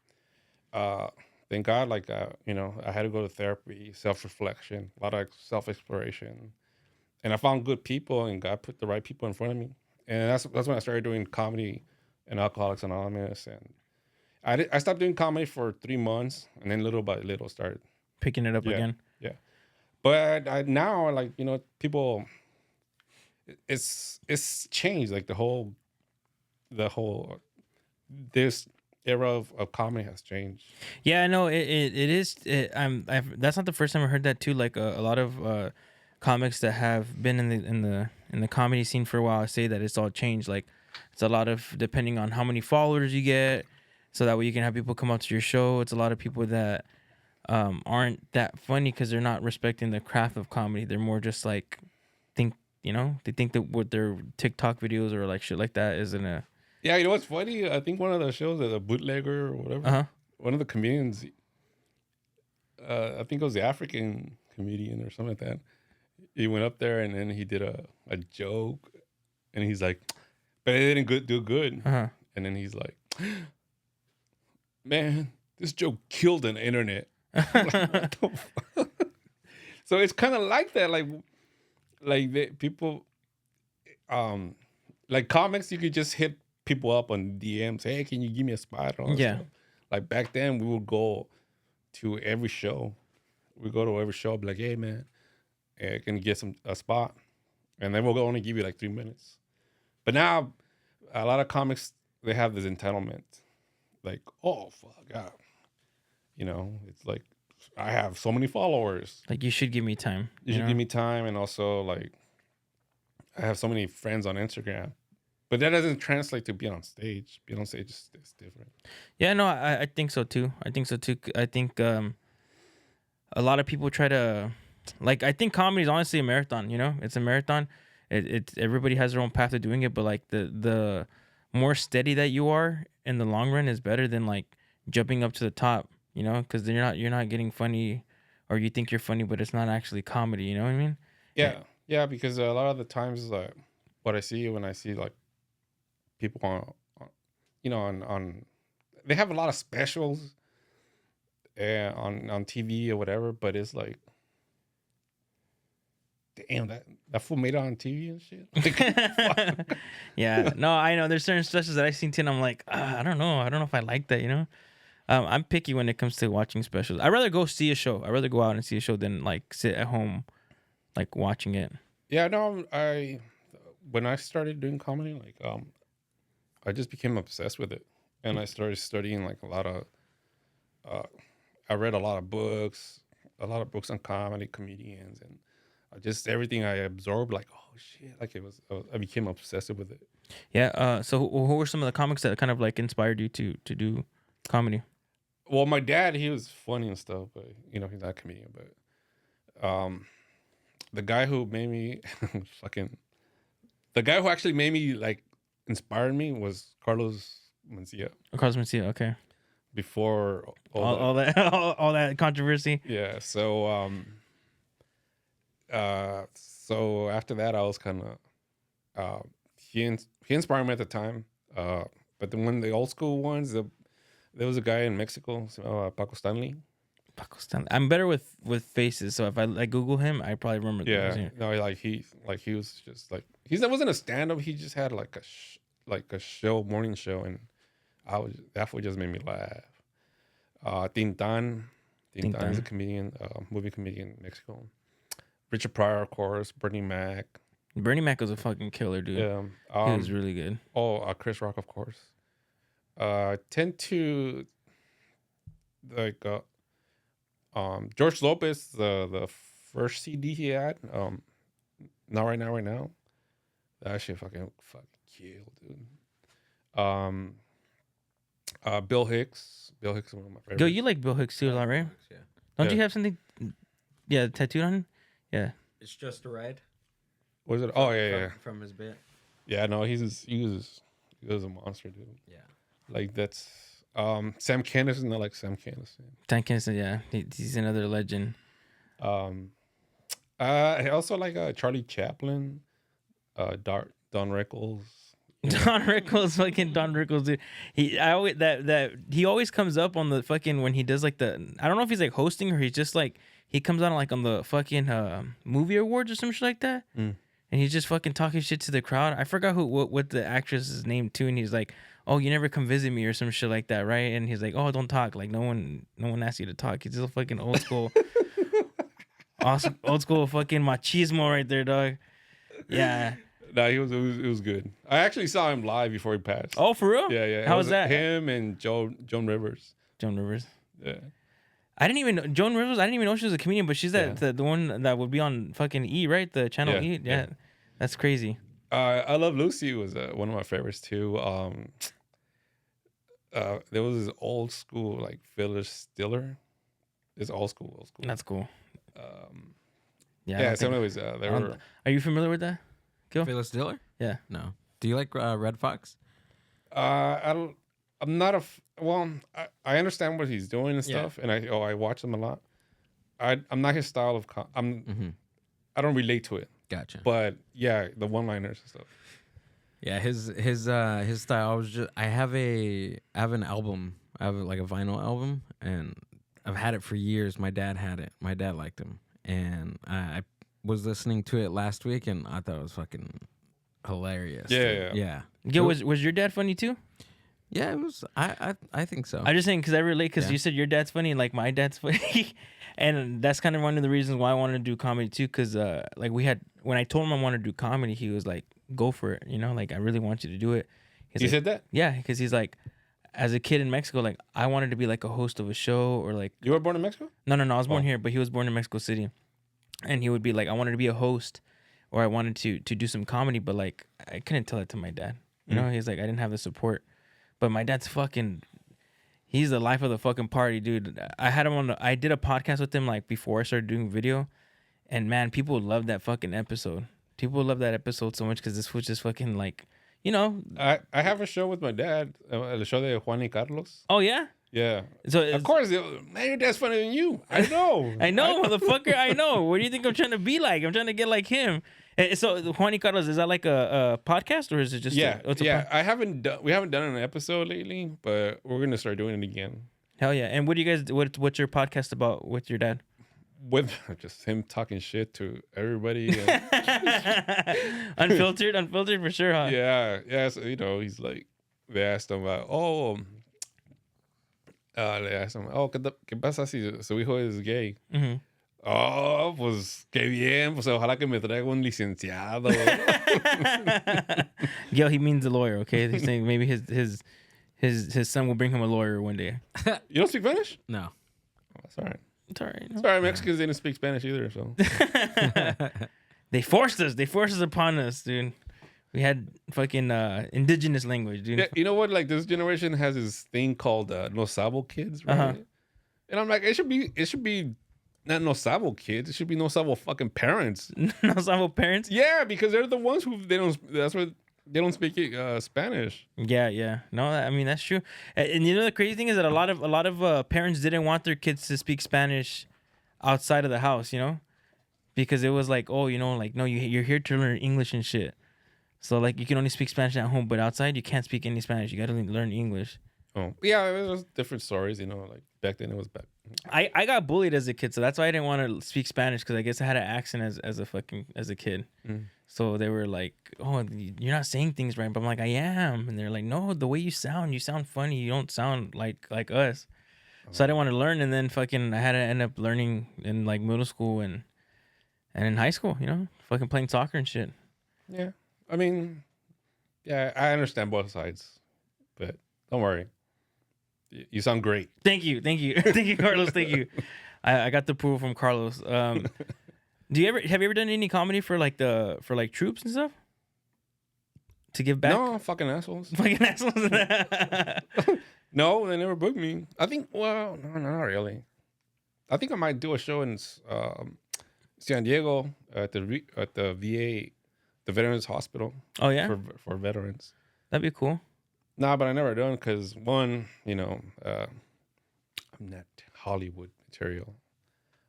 S4: thank God, I had to go to therapy, self-reflection, a lot of self-exploration, and I found good people, and God put the right people in front of me. And that's when I started doing comedy and Alcoholics Anonymous. And I stopped doing comedy for 3 months, and then little by little started
S2: Picking it up again.
S4: Yeah. But I now, people, it's changed. Like the whole this era of comedy has changed.
S2: Yeah, I know it is. That's not the first time I heard that too. Like a lot of comics that have been in the comedy scene for a while say that it's all changed. Like it's a lot of depending on how many followers you get, so that way you can have people come out to your show. It's a lot of people that aren't that funny because they're not respecting the craft of comedy. They're more just like they think that what their TikTok videos or like shit like that isn't a.
S4: Yeah, you know what's funny? I think one of the shows, the bootlegger or whatever, one of the comedians, I think it was the African comedian or something like that. He went up there and then he did a joke, and he's like, but it didn't do good. And then he's like, man, this joke killed the internet. Like, what the fuck? So it's kind of like that, like people, like comics, you could just hit people up on DMs. Hey, can you give me a spot?
S2: Yeah.
S4: Stuff. Like back then, we would go to every show. We go to every show, be like, hey man, can you get a spot? And then we'll only give you like 3 minutes. But now, a lot of comics, they have this entitlement. Like, oh fuck, God. It's like, I have so many followers.
S2: Like you should give me time.
S4: You should give me time, and also like, I have so many friends on Instagram. But that doesn't translate to being on stage. Being on stage is different.
S2: Yeah, no, I think so too. I think a lot of people try to, like, I think comedy is honestly a marathon. It's a marathon. It's everybody has their own path of doing it, but like the more steady that you are in the long run is better than like jumping up to the top. Because you're not getting funny, or you think you're funny, but it's not actually comedy. You know what I mean?
S4: Yeah. Because a lot of the times, what I see when I see like people on they have a lot of specials on TV or whatever, but it's like damn, that fool made it on TV and shit. Like,
S2: Yeah, no, I know there's certain specials that I've seen too, and I'm like, I don't know if I like that, you know. I'm picky when it comes to watching specials. I'd rather go see a show. I'd rather go out and see a show than like sit at home, like watching it.
S4: yeah, no, when I started doing comedy, like I just became obsessed with it, and I started studying like a lot of. I read a lot of books on comedy, comedians, and just everything I absorbed. Like, oh shit! Like I became obsessive with it.
S2: Yeah. So who were some of the comics that kind of like inspired you to do comedy?
S4: Well, my dad, he was funny and stuff, but you know he's not a comedian. But the guy who made me the guy who actually made me like inspired me was Carlos Mencia.
S2: Carlos Mencia. Okay.
S4: Before
S2: All that controversy.
S4: yeah. So so after that, I was kind of he inspired me at the time. But then when the old school ones, there was a guy in Mexico, Paco Stanley.
S2: I'm better with faces, so if I like Google him, I probably remember.
S4: Yeah, no, he was just like that wasn't a stand up. He just had like a show, morning show, and that would just made me laugh. Tintan is a comedian, movie comedian in Mexico. Richard Pryor, of course. Bernie Mac.
S2: Bernie Mac was a fucking killer, dude.
S4: Yeah,
S2: he was really good.
S4: Chris Rock, of course. Tend to like George Lopez, the first CD he had. Not right now. That shit fucking killed, dude. Bill Hicks. Bill Hicks is one of my favorites.
S2: Yo, you like Bill Hicks too a lot, right?
S3: Yeah.
S2: Don't you have something? Yeah, tattooed on him. Yeah.
S3: It's just a ride.
S4: Was it? Oh yeah.
S3: From his bit.
S4: Yeah, no, he was a monster, dude.
S3: Yeah.
S4: Like that's Sam Kinison, not like Sam Kinison.
S2: Sam Kinison, yeah, he's another legend.
S4: I also like Charlie Chaplin, Don Rickles.
S2: Don Rickles, fucking Don Rickles, dude. He always comes up on the fucking when he does like I don't know if he's like hosting or he's just like he comes on like on the fucking movie awards or some shit like that, and he's just fucking talking shit to the crowd. I forgot what the actress's name too, and he's like, "Oh, you never come visit me" or some shit like that, right? And he's like, "Oh, don't talk. Like no one asks you to talk." He's just fucking old school, awesome old school fucking machismo right there, dog. Yeah.
S4: No, it was good. I actually saw him live before he passed.
S2: Oh, for real?
S4: Yeah.
S2: How was that?
S4: Him and Joan Rivers.
S2: Joan Rivers.
S4: Yeah.
S2: I didn't even know Joan Rivers. I didn't even know she was a comedian, but she's the one that would be on fucking E, right? The channel E. Yeah. That's crazy.
S4: I Love Lucy was one of my favorites too. There was this old school like Phyllis Stiller. It's old school.
S2: That's cool.
S4: Yeah. So anyways, they were.
S2: Are you familiar with that? Cool.
S3: Phyllis Diller?
S2: Yeah.
S3: No. Do you like Red Fox?
S4: I don't. I'm not I understand what he's doing and stuff, and I watch him a lot. I'm not his style of. I don't relate to it.
S3: Gotcha.
S4: But yeah, the one-liners and stuff.
S3: Yeah, his style. I have an album. I have like a vinyl album, and I've had it for years. My dad had it. My dad liked him, and I was listening to it last week, and I thought it was fucking hilarious. Yeah.
S2: Yo, was your dad funny too?
S3: Yeah, it was. I think so.
S2: I'm just saying because I relate because you said your dad's funny and like my dad's funny, and that's kind of one of the reasons why I wanted to do comedy too. Because like when I told him I wanted to do comedy, he was like, "Go for it," you know, like I really want you to do it.
S4: He said that?
S2: Yeah, because he's like, as a kid in Mexico, like I wanted to be like a host of a show or like.
S4: You were born in Mexico?
S2: No, I was born here, but he was born in Mexico City, and he would be like, I wanted to be a host, or I wanted to do some comedy, but like I couldn't tell it to my dad. You know, he's like I didn't have the support. But my dad's he's the life of the fucking party, dude. I had him I did a podcast with him like before I started doing video. And man, people loved that fucking episode. People love that episode so much because this was just fucking like, you know.
S4: I have a show with my dad, the show de Juan y Carlos.
S2: Oh, yeah?
S4: Yeah.
S2: So
S4: of course, man, your dad's funnier than you. I know.
S2: I know, motherfucker. I know. What do you think I'm trying to be like? I'm trying to get like him. So Juan y Carlos, is that like a podcast or is it just we
S4: haven't done an episode lately, but we're gonna start doing it again.
S2: Hell yeah. And what do you guys what's your podcast about with your dad?
S4: with just him talking shit to everybody. And,
S2: unfiltered for sure, huh?
S4: yeah. So, he's like, they asked him about, le asked him, ¿qué pasa si su hijo es gay?
S2: Mhm.
S4: Oh, pues qué bien, pues ojalá que me traiga un licenciado.
S2: Yo, he means a lawyer. Okay, he's saying maybe his son will bring him a lawyer one day.
S4: You don't speak Spanish?
S3: No.
S4: Oh, that's all right.
S2: It's all right.
S4: It's all right. Mexicans didn't speak Spanish either, so.
S2: They forced us. They forced us upon us, dude. We had fucking indigenous language, dude.
S4: Yeah, you know what? Like this generation has this thing called no sabo kids, right?
S2: Uh-huh.
S4: And I'm like, it should be not no sabo kids. It should be no sabo fucking parents.
S2: No Savo parents.
S4: Yeah, because they're the ones who That's what they don't speak Spanish.
S2: Yeah. No, I mean that's true. And you know the crazy thing is that a lot of parents didn't want their kids to speak Spanish outside of the house, because it was like, oh, like no, you're here to learn English and shit. So like you can only speak Spanish at home, but outside you can't speak any Spanish. You got to learn English.
S4: Oh, yeah, it was different stories, like back then it was back.
S2: I got bullied as a kid, so that's why I didn't want to speak Spanish, because I guess I had an accent as a kid.
S4: Mm.
S2: So they were like, "Oh, you're not saying things right," but I'm like, "I am," and they're like, "No, the way you sound funny. You don't sound like us." So I didn't want to learn, and then fucking I had to end up learning in like middle school and in high school. Fucking playing soccer and shit.
S4: Yeah, I mean, yeah, I understand both sides, but don't worry. You sound great.
S2: Thank you, thank you, Carlos. Thank you. I got the approval from Carlos. Have you ever done any comedy for troops and stuff to give back?
S4: No, fucking assholes.
S2: Fucking assholes.
S4: No, they never booked me. I think. Well, no, not really. I think I might do a show in San Diego at the VA, the Veterans Hospital.
S2: Oh yeah,
S4: for veterans.
S2: that'd be cool.
S4: Nah, but I never done because one, I'm not Hollywood material.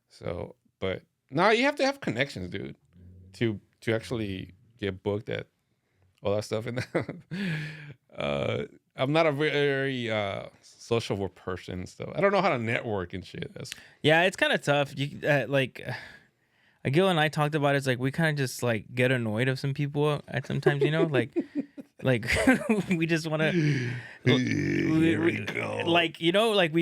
S4: So, but no, you have to have connections, dude, to actually get booked at all that stuff. And I'm not a very sociable person, so I don't know how to network and shit.
S2: Yeah, it's kind of tough. You Gil and I talked about it. It's like we kind of just like get annoyed of some people at sometimes, like we just want to.
S4: Here we go.
S2: Like we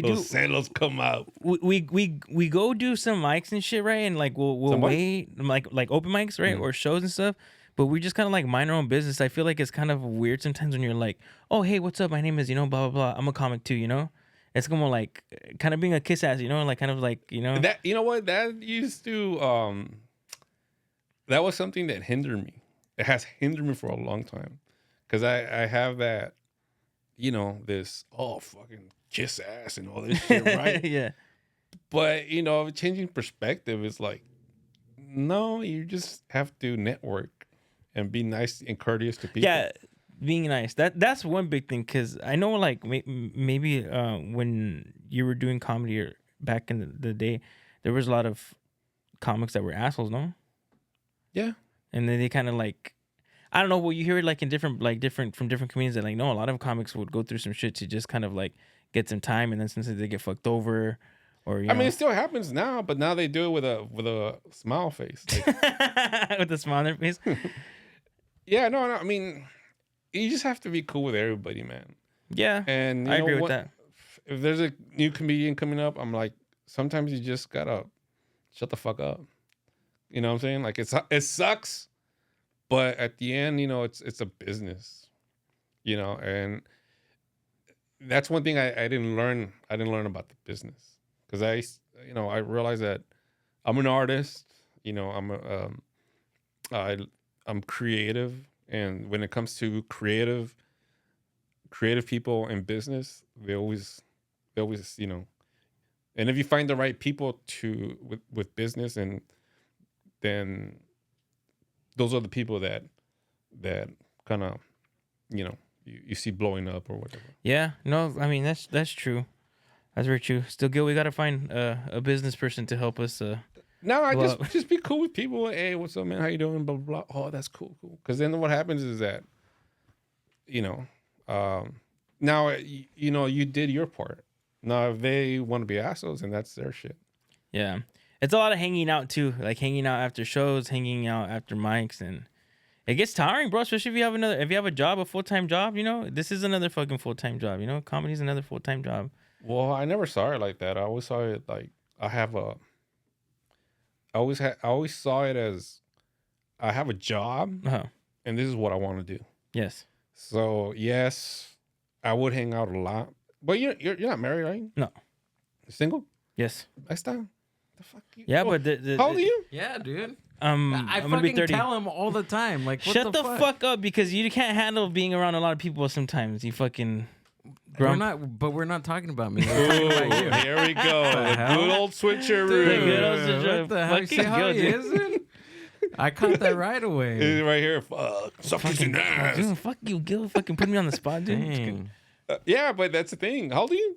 S4: Those
S2: do.
S4: sandals come out.
S2: We go do some mics and shit, right? And like we'll
S4: Some what?
S2: wait like open mics, right, or shows and stuff. But we just kind of like mind our own business. I feel like it's kind of weird sometimes when you're like, oh hey, what's up? My name is blah blah blah. I'm a comic too, It's como like kind of being a kiss ass, like kind of like
S4: That what that used to that was something that hindered me. It has hindered me for a long time because I have that this fucking kiss ass and all this shit, right?
S2: Yeah.
S4: But changing perspective is like, no, you just have to network and be nice and courteous to people.
S2: Yeah, being nice. That's one big thing, because I know like maybe when you were doing comedy or back in the day, there was a lot of comics that were assholes, no?
S4: Yeah.
S2: And then they kind of like, I don't know. Well, you hear it like in different from different comedians that like, no, a lot of comics would go through some shit to just kind of like get some time, and then sometimes they get fucked over, or
S4: I mean, it still happens now, but now they do it with a smile face, like,
S2: with a smile on their face.
S4: Yeah, no. I mean, you just have to be cool with everybody, man.
S2: Yeah,
S4: And
S2: I agree with that.
S4: If there's a new comedian coming up, I'm like, sometimes you just gotta shut the fuck up. You know what I'm saying? Like it sucks, but at the end, it's a business. And that's one thing I didn't learn. I didn't learn about the business because I realized that I'm an artist. I'm creative, and when it comes to creative people in business, they always, and if you find the right people with business, and then those are the people that kind of, you see blowing up or whatever.
S2: Yeah, no, I mean that's true. That's very true. Still, Gil, we gotta find a business person to help us.
S4: No,
S2: Well,
S4: just be cool with people. Hey, what's up, man? How you doing? Blah blah blah. Oh, that's cool. Because then what happens is that, now you did your part. Now if they want to be assholes, and that's their shit.
S2: Yeah, it's a lot of hanging out too, like hanging out after shows, hanging out after mics, and it gets tiring, bro. Especially if you have a job, a full-time job. You know, this is another fucking full-time job. You know, comedy's another full-time job.
S4: Well, I never saw it like that. I always saw it like I always saw it as I have a job and this is what I want to do.
S2: Yes.
S4: So yes, I would hang out a lot. But you're not married, right?
S2: No.
S4: Single?
S2: Yes.
S4: Next time. The fuck you?
S2: Yeah,
S4: Oh,
S2: but
S4: how old are you?
S3: Yeah, dude.
S2: I'm
S3: I
S2: gonna be
S3: fucking
S2: 30.
S3: tell him all the time. Like, what
S2: Shut
S3: the
S2: fuck up, because you can't handle being around a lot of people sometimes. You fucking grump.
S3: We're not talking about me.
S4: Ooh,
S3: We're talking about you.
S4: here we go. The
S3: hell?
S4: good old switcheroo.
S2: The good old switcheroo.
S3: What the hell?
S2: Fucking
S3: See how
S2: good,
S3: he
S2: dude.
S3: isn't? I caught that right away.
S4: It's right here. Fuck. Fucking ass.
S2: Dude, fuck you, Gil. Fucking put me on the spot, dude.
S3: Dang.
S4: Yeah, but that's the thing. How old are you?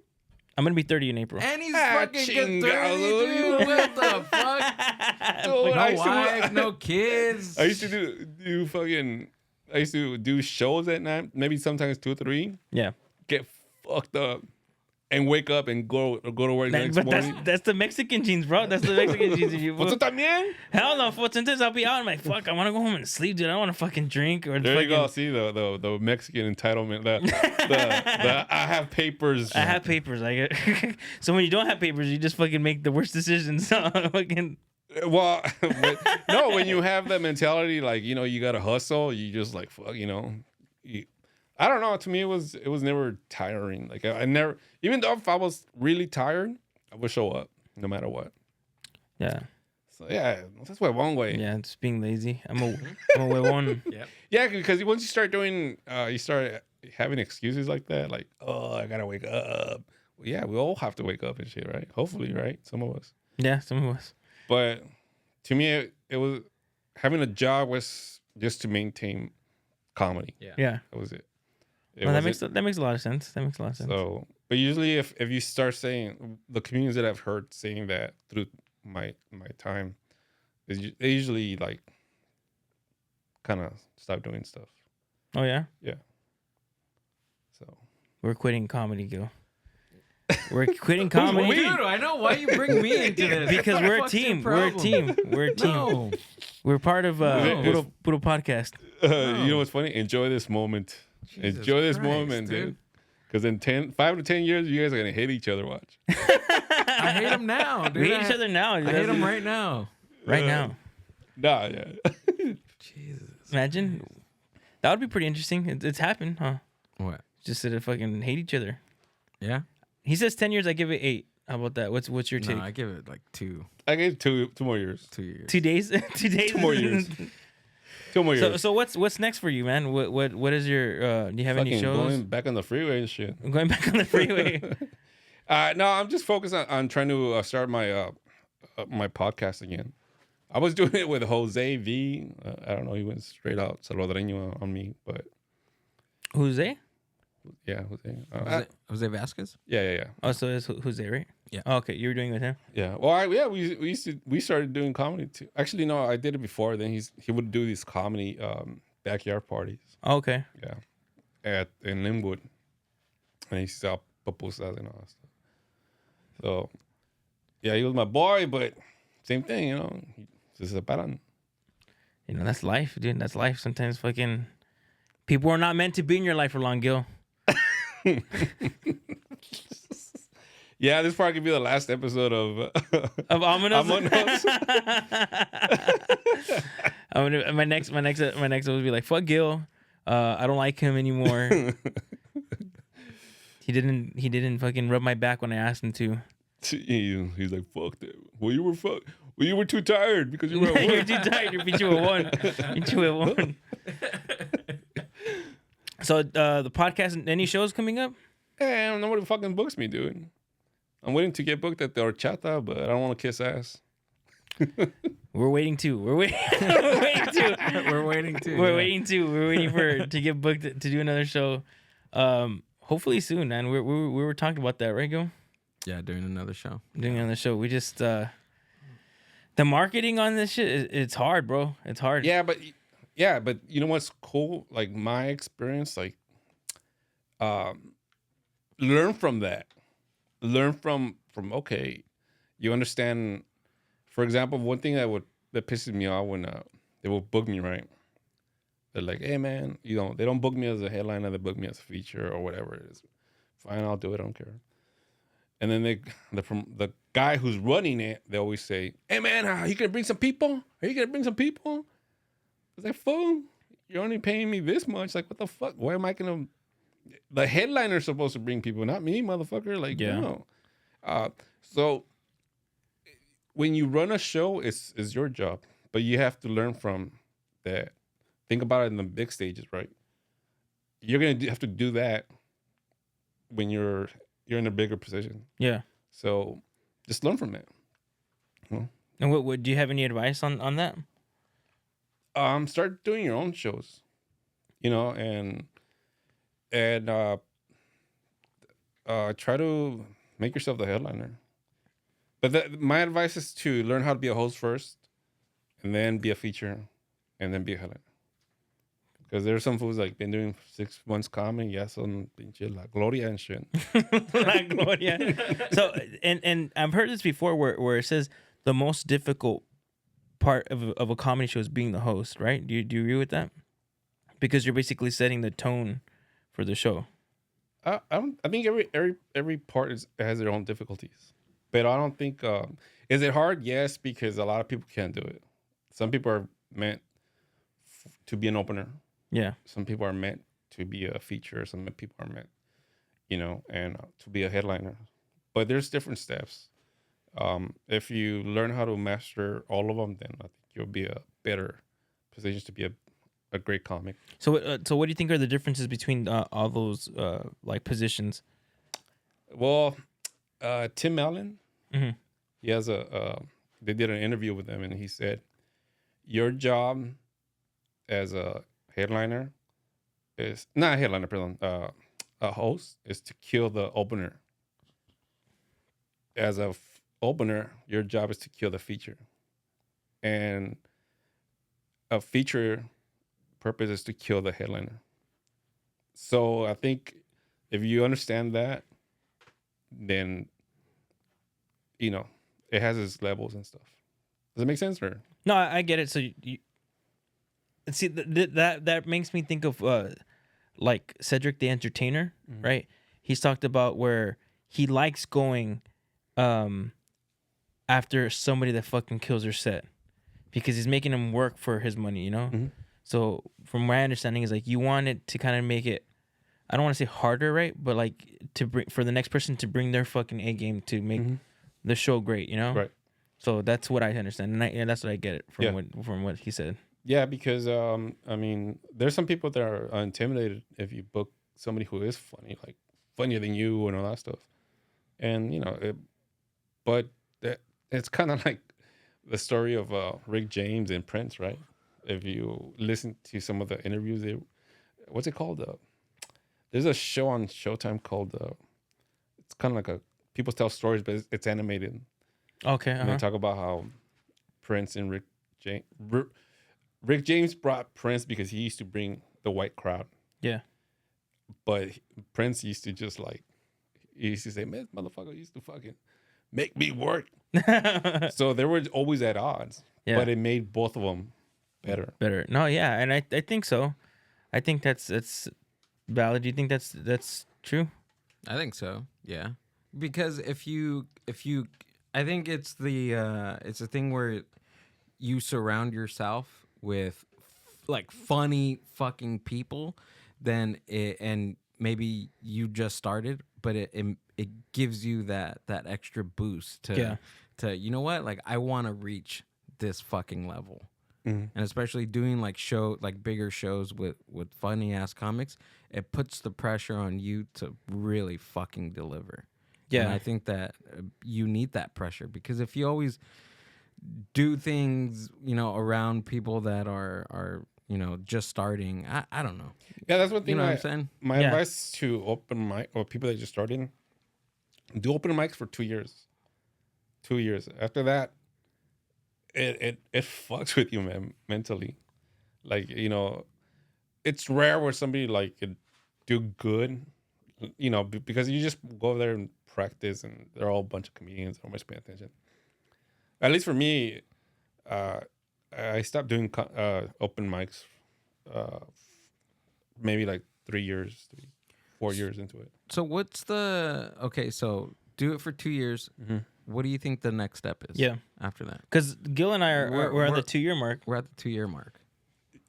S2: I'm gonna be 30 in April.
S3: And he's
S4: Ah,
S3: fucking good 30,
S4: chingado,
S3: dude. What the fuck?
S4: Dude,
S3: No wife, no kids.
S4: I used to do fucking. I used to do shows at night, maybe sometimes 2 or 3.
S2: Yeah.
S4: Get fucked up, and wake up and go to work the next
S2: But
S4: morning.
S2: that's the Mexican genes, bro. That's the Mexican genes. You,
S4: ¿Tú también?
S2: hell no, fool. Sometimes I'll be out. I'm like, fuck, I want to go home and sleep, dude. I don't want to fucking drink or
S4: There
S2: fucking.
S4: you go. See the Mexican entitlement. The I have papers.
S2: I have papers. So when you don't have papers, you just fucking make the worst decisions. Fucking.
S4: Well, no. When you have that mentality, like you got to hustle. You just like fuck. I don't know. To me, it was never tiring. Like I never, even though if I was really tired, I would show up no matter what.
S2: Yeah.
S4: So yeah, that's one way.
S2: Yeah, it's being lazy. I'm a huevón.
S3: Yep.
S4: Yeah, because once you start doing, you start having excuses like that, like, oh, I gotta wake up. Well, yeah, we all have to wake up and shit, right? Hopefully, right? Some of us.
S2: Yeah, some of us.
S4: But to me, it was having a job was just to maintain comedy.
S2: Yeah.
S4: That was it.
S2: No, that makes a lot of sense. That makes a lot of sense.
S4: So, but usually, if you start saying the comedians that I've heard saying that through my time, they usually like kind of stop doing stuff.
S2: Oh yeah.
S4: Yeah. So
S2: We're quitting comedy, Gil. We're quitting comedy.
S3: Dude, I know why you bring me into this.
S2: Because
S3: What the
S2: we're a
S3: fuck's your
S2: team. We're a
S3: problem?
S2: team. We're a team.
S3: No.
S2: We're part of
S4: No.
S2: Puro Podcast.
S4: You know what's funny? Enjoy this moment.
S3: Jesus
S4: Enjoy this
S3: Christ,
S4: moment, dude. Because in 5 to 10 years, you guys are gonna hate each other. Watch.
S3: I hate him now, dude.
S2: We hate each other now.
S3: I hate him right now.
S2: Right now.
S4: Nah, yeah.
S3: Jesus.
S2: Imagine. That would be pretty interesting. It's happened, huh?
S3: What?
S2: Just to fucking hate each other.
S3: Yeah?
S2: He says 10 years. I give it 8. How about that? What's your take?
S3: No, I give it like 2
S4: I gave 2 more years.
S3: 2 years.
S2: 2 days. 2 days.
S4: 2 more years. 2 more years.
S2: So what's next for you, man? What is your? Do you have any
S4: Fucking
S2: shows?
S4: going back on the freeway and shit.
S2: Going back on the freeway.
S4: No, I'm just focused on trying to start my my podcast again. I was doing it with Jose V. I don't know. He went straight out Salvadoreño on me, but
S2: Who's they?
S4: yeah, Jose.
S3: Jose Vasquez?
S4: Yeah.
S2: Oh, so it's Jose, right?
S3: Yeah.
S2: Oh, okay, you were doing it with him.
S4: Yeah. Well, we started doing comedy too. Actually, no, I did it before. Then he would do these comedy backyard parties.
S2: Oh, okay.
S4: Yeah, in Linwood, and he sell pupusas and all that stuff. So, yeah, he was my boy, but same thing, He se separan.
S2: That's life, dude. That's life. Sometimes fucking people are not meant to be in your life for long, Gil.
S4: Yeah, this probably could be the last episode of
S2: Amonos.
S4: Amonos.
S2: My next would be like, fuck Gil. I don't like him anymore. He didn't fucking rub my back when I asked him to.
S4: He's like, fuck that. Well, you were too tired because you were at
S2: You're
S4: work.
S2: too tired. You're Huevòn. So the podcast, any shows coming up?
S4: Hey, nobody fucking books me, dude. I'm waiting to get booked at the horchata, but I don't want to kiss ass.
S2: We're waiting too. We're waiting too.
S3: We're waiting too.
S2: We're waiting too. We're waiting to get booked to do another show. Hopefully soon, man. We were talking about that, right, Gil?
S3: Yeah, doing another show.
S2: Doing another show. We just the marketing on this shit. It's hard, bro. It's hard.
S4: Yeah, but you know what's cool? Like my experience, like, learn from that. Learn from okay, you understand For example, one thing that pisses me off when they will book me, right? They're like, hey man, they don't book me as a headliner, they book me as a feature or whatever it is. Fine, I'll do it, I don't care. And then the guy who's running it, they always say, hey man, are you gonna bring some people? Are you gonna bring some people? It's like, fool, you're only paying me this much. Like, what the fuck? Why am I gonna? The headliner's supposed to bring people, not me, motherfucker. Like, no. So when you run a show, it's your job, but you have to learn from that. Think about it in the big stages, right? You're gonna have to do that when you're in a bigger position.
S2: Yeah.
S4: So just learn from that.
S2: And what do you have any advice on that?
S4: Start doing your own shows, and try to make yourself the headliner. But my advice is to learn how to be a host first, and then be a feature, and then be a headliner. Because there's some fools like been doing 6 months comedy, yeah, some pinche La Gloria and shit.
S2: La Gloria. So, and I've heard this before where it says the most difficult part of a comedy show is being the host, right? Do you agree with that? Because you're basically setting the tone for the show.
S4: I think every part has their own difficulties, but I don't think is it hard? Yes, because a lot of people can't do it. Some people are meant to be an opener.
S2: Yeah.
S4: Some people are meant to be a feature. Some people are meant, and to be a headliner. But there's different steps. If you learn how to master all of them, then I think you'll be a better position to be a great comic.
S2: So what do you think are the differences between all those like positions?
S4: Well, Tim Allen,
S2: Mm-hmm.
S4: he has they did an interview with him, and he said, your job as a headliner is not a headliner, pardon, a host is to kill the opener. As a opener, your job is to kill the feature, and a feature purpose is to kill the headliner. So I think if you understand that, then it has its levels and stuff. Does it make sense? Or
S2: No, I get it. So you see that makes me think of like Cedric the Entertainer, right? He's talked about where he likes going after somebody that fucking kills their set because he's making him work for his money,
S4: Mm-hmm.
S2: So from my understanding is like you want it to kind of make it, I don't want to say harder, right? But like to bring for the next person to bring their fucking A game to make the show great,
S4: Right.
S2: So that's what I understand, and that's what I get it from what he said.
S4: Yeah, because there's some people that are intimidated if you book somebody who is funny, like funnier than you and all that stuff, and but it's kind of like the story of Rick James and Prince, right? If you listen to some of the interviews, what's it called? There's a show on Showtime called it's kind of like people tell stories, but it's animated.
S2: Okay.
S4: And they talk about how Prince and Rick James brought Prince because he used to bring the white crowd.
S2: Yeah.
S4: But Prince used to he used to say, man, this motherfucker used to fucking make me work. So they were always at odds.
S2: Yeah.
S4: But it made both of them better.
S2: No, yeah, and I think so. I think that's valid. Do you think that's true?
S3: I think so. Yeah, because if you, I think it's a thing where you surround yourself with like funny fucking people, then and maybe you just started, but it gives you that extra boost to you know what, like I want to reach this fucking level. And especially doing like bigger shows with funny ass comics, it puts the pressure on you to really fucking deliver. Yeah, and I think that you need that pressure, because if you always do things, around people that are just starting, I don't know.
S4: Yeah, that's one thing.
S3: You know what I'm saying?
S4: My advice to open mic or people that just starting, do open mics for 2 years. 2 years. After that, it fucks with you, man, mentally. Like, it's rare where somebody like could do good, because you just go there and practice, and they're all a bunch of comedians, always pay attention. At least for me, I stopped doing open mics maybe like 4 years into it.
S3: So what's the okay? So do it for 2 years.
S4: Mm-hmm.
S3: What do you think the next step is?
S2: Yeah.
S3: After that,
S2: Because Gil and I we're at the 2-year mark.
S3: we're at the 2 year mark.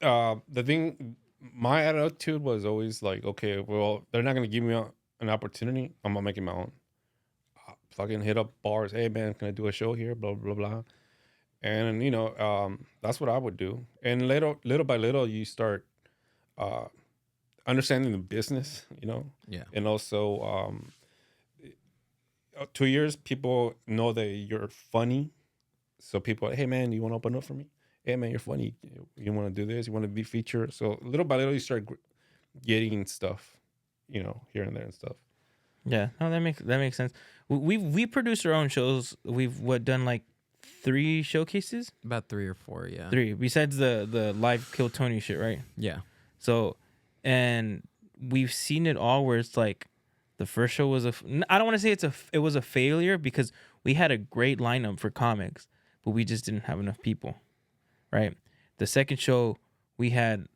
S4: The thing, my attitude was always like, okay, well, they're not gonna give me an opportunity. I'm gonna make it my own. Fucking hit up bars. Hey man, can I do a show here? Blah blah blah. And that's what I would do. And little by little, you start understanding the business.
S3: Yeah.
S4: And also 2 years, people know that you're funny. So people, hey man, you want to open up for me? Hey man, you're funny. You want to do this? You want to be featured? So little by little, you start getting stuff, here and there and stuff.
S2: Yeah, no, that makes sense. We produce our own shows. We've done like 3 showcases.
S3: About 3 or 4, yeah.
S2: 3 besides the live Kill Tony shit, right?
S3: Yeah.
S2: So, and we've seen it all where it's like the first show was I don't want to say it was a failure because we had a great lineup for comics, but we just didn't have enough people, right? The second show we had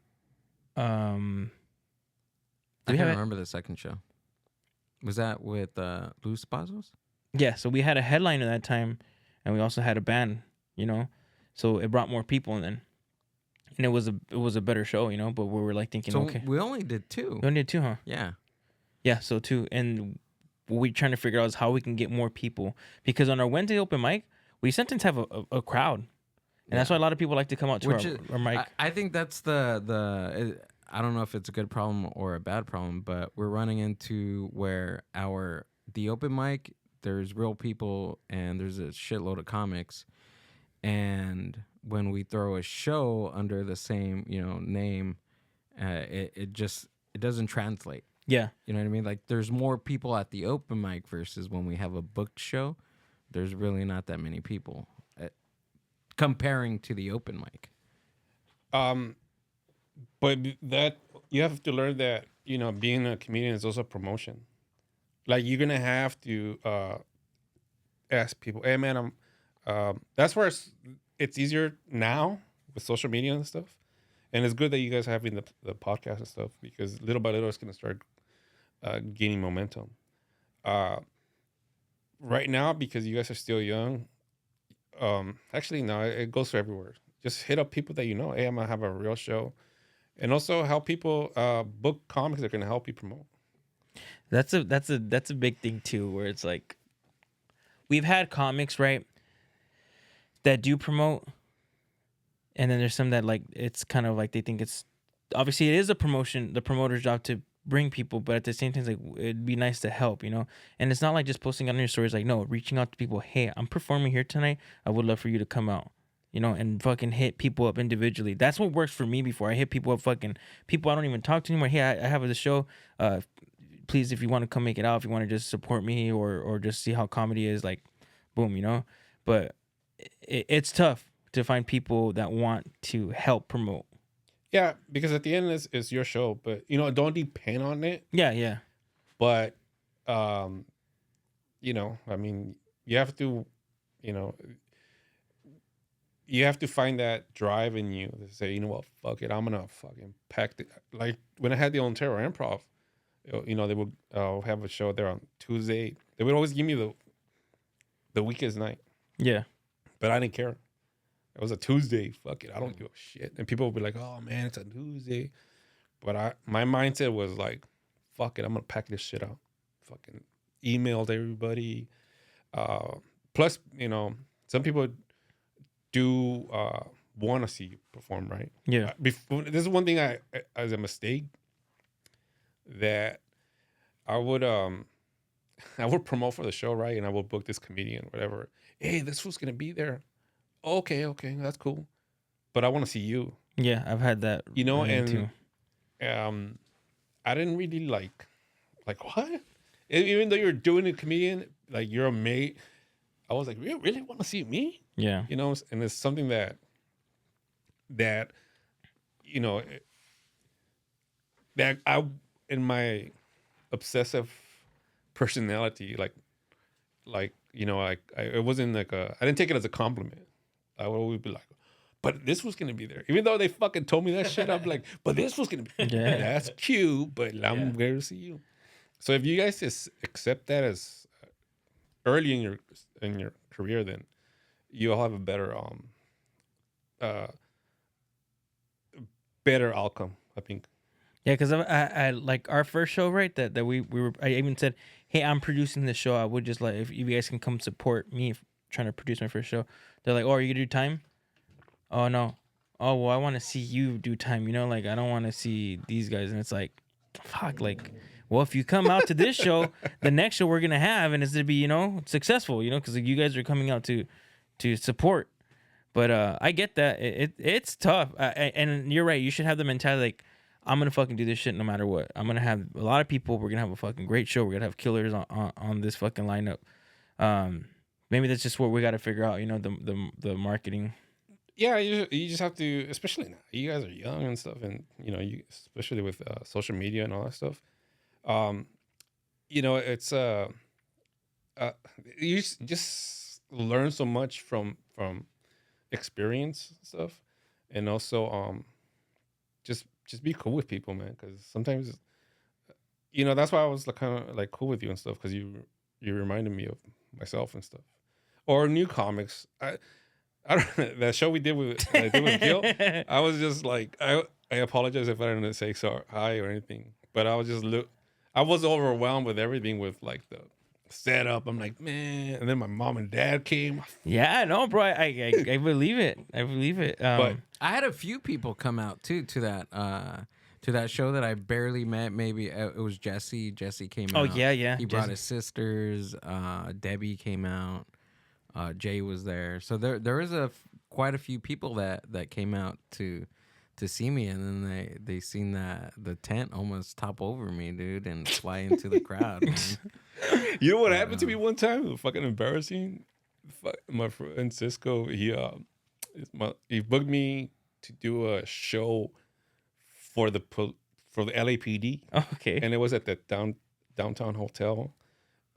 S3: I can't remember the second show. Was that with Luz Pazos?
S2: Yeah, so we had a headliner that time, and we also had a band, so it brought more people in, and it was a better show, But we were like thinking,
S3: So
S2: okay,
S3: we only did 2.
S2: we only did 2, huh?
S3: Yeah.
S2: Yeah, so 2, and what we're trying to figure out is how we can get more people because on our Wednesday open mic, we sometimes have a crowd, and that's why a lot of people like to come out to our mic.
S3: I think that's I don't know if it's a good problem or a bad problem, but we're running into where the open mic, there's real people and there's a shitload of comics, and when we throw a show under the same name, it doesn't translate.
S2: Yeah,
S3: You know what I mean? Like there's more people at the open mic versus when we have a booked show. There's really not that many people comparing to the open mic.
S4: But that you have to learn that being a comedian is also promotion. Like you're gonna have to ask people, hey man, that's where it's easier now with social media and stuff. And it's good that you guys are having the podcast and stuff because little by little it's gonna start gaining momentum. Right now, because you guys are still young, actually no, it goes for everywhere. Just hit up people that you know. Hey, I'm gonna have a real show. And also help people book comics that are gonna help you promote.
S2: that's a big thing too, where it's like we've had comics, right, that do promote, and then there's some that like it's kind of like they think it's obviously it is the promoter's job to bring people, but at the same time it's like it'd be nice to help, and it's not like just posting on your stories, like no, reaching out to people, hey, I'm performing here tonight, I would love for you to come out. And fucking hit people up individually. That's what works for me before. I hit people up, fucking people I don't even talk to anymore. Hey, I have this show. Please, if you want to come make it out, if you want to just support me or just see how comedy is, like, boom, But it's tough to find people that want to help promote.
S4: Yeah, because at the end it's your show, but don't depend on it.
S2: Yeah.
S4: But I mean, you have to, you have to find that drive in you to say, you know what, fuck it, I'm gonna fucking pack it. Like when I had the Ontario Improv, they would have a show there on Tuesday. They would always give me the weekend night.
S2: Yeah.
S4: But I didn't care. It was a Tuesday. Fuck it, I don't give a shit. And people would be like, oh man, it's a Tuesday. But my mindset was like, fuck it, I'm gonna pack this shit out. Fucking emailed everybody. Plus, some people do want to see you perform, right?
S2: Yeah.
S4: This is one thing I as a mistake that I would promote for the show, right? And I would book this comedian, whatever. Hey, this fool's gonna be there. Okay, that's cool. But I want to see you.
S2: Yeah, I've had that.
S4: And
S2: too.
S4: I didn't really like what? Even though you're doing a comedian, like you're a mate, I was like, you really want to see me?
S2: Yeah.
S4: And it's something that that I, in my obsessive personality, like it wasn't like I didn't take it as a compliment. I would always be like, but this was gonna be there, even though they fucking told me that shit. I'm like, but this was gonna be.
S2: Yeah.
S4: That's cute, but I'm going to see you. So if you guys just accept that as early in your career, then you'll have a better better outcome, I think.
S2: Yeah, because I like our first show, right? That we were. I even said, hey, I'm producing this show. I would just like if you guys can come support me trying to produce my first show. They're like, oh, are you gonna do time? Oh no. Oh well, I want to see you do time. Like I don't want to see these guys. And it's like, fuck. Like, well, if you come out to this show, the next show we're gonna have, and it's gonna be successful. Because like, you guys are coming out to support. But I get that it's tough. And you're right. You should have the mentality like, I'm gonna fucking do this shit no matter what. I'm gonna have a lot of people. We're gonna have a fucking great show. We're gonna have killers on this fucking lineup. Maybe that's just what we got to figure out. The marketing.
S4: Yeah, you just have to, especially now. You guys are young and stuff, and you especially with social media and all that stuff. It's you just learn so much from experience and stuff, and also just be cool with people, man. Because sometimes, that's why I was kind of like cool with you and stuff. Because you reminded me of myself and stuff, or new comics. I don't that show we did with Gil. I was just like I apologize if I didn't say hi or anything, but I was just I was overwhelmed with everything with like the setup. I'm like, man, and then my mom and dad came.
S2: Yeah, no, bro, I believe it. I believe it.
S3: But I had a few people come out too to that show that I barely met. Maybe it was Jesse. Jesse came out.
S2: Oh yeah.
S3: He brought his sisters. Debbie came out. Jay was there. So there was quite a few people that came out to see me, and then they seen that the tent almost top over me, dude, and fly into the crowd. Man.
S4: You know what happened to me one time? It was fucking embarrassing. My friend Cisco, he booked me to do a show for the LAPD.
S2: Okay.
S4: And it was at the downtown hotel.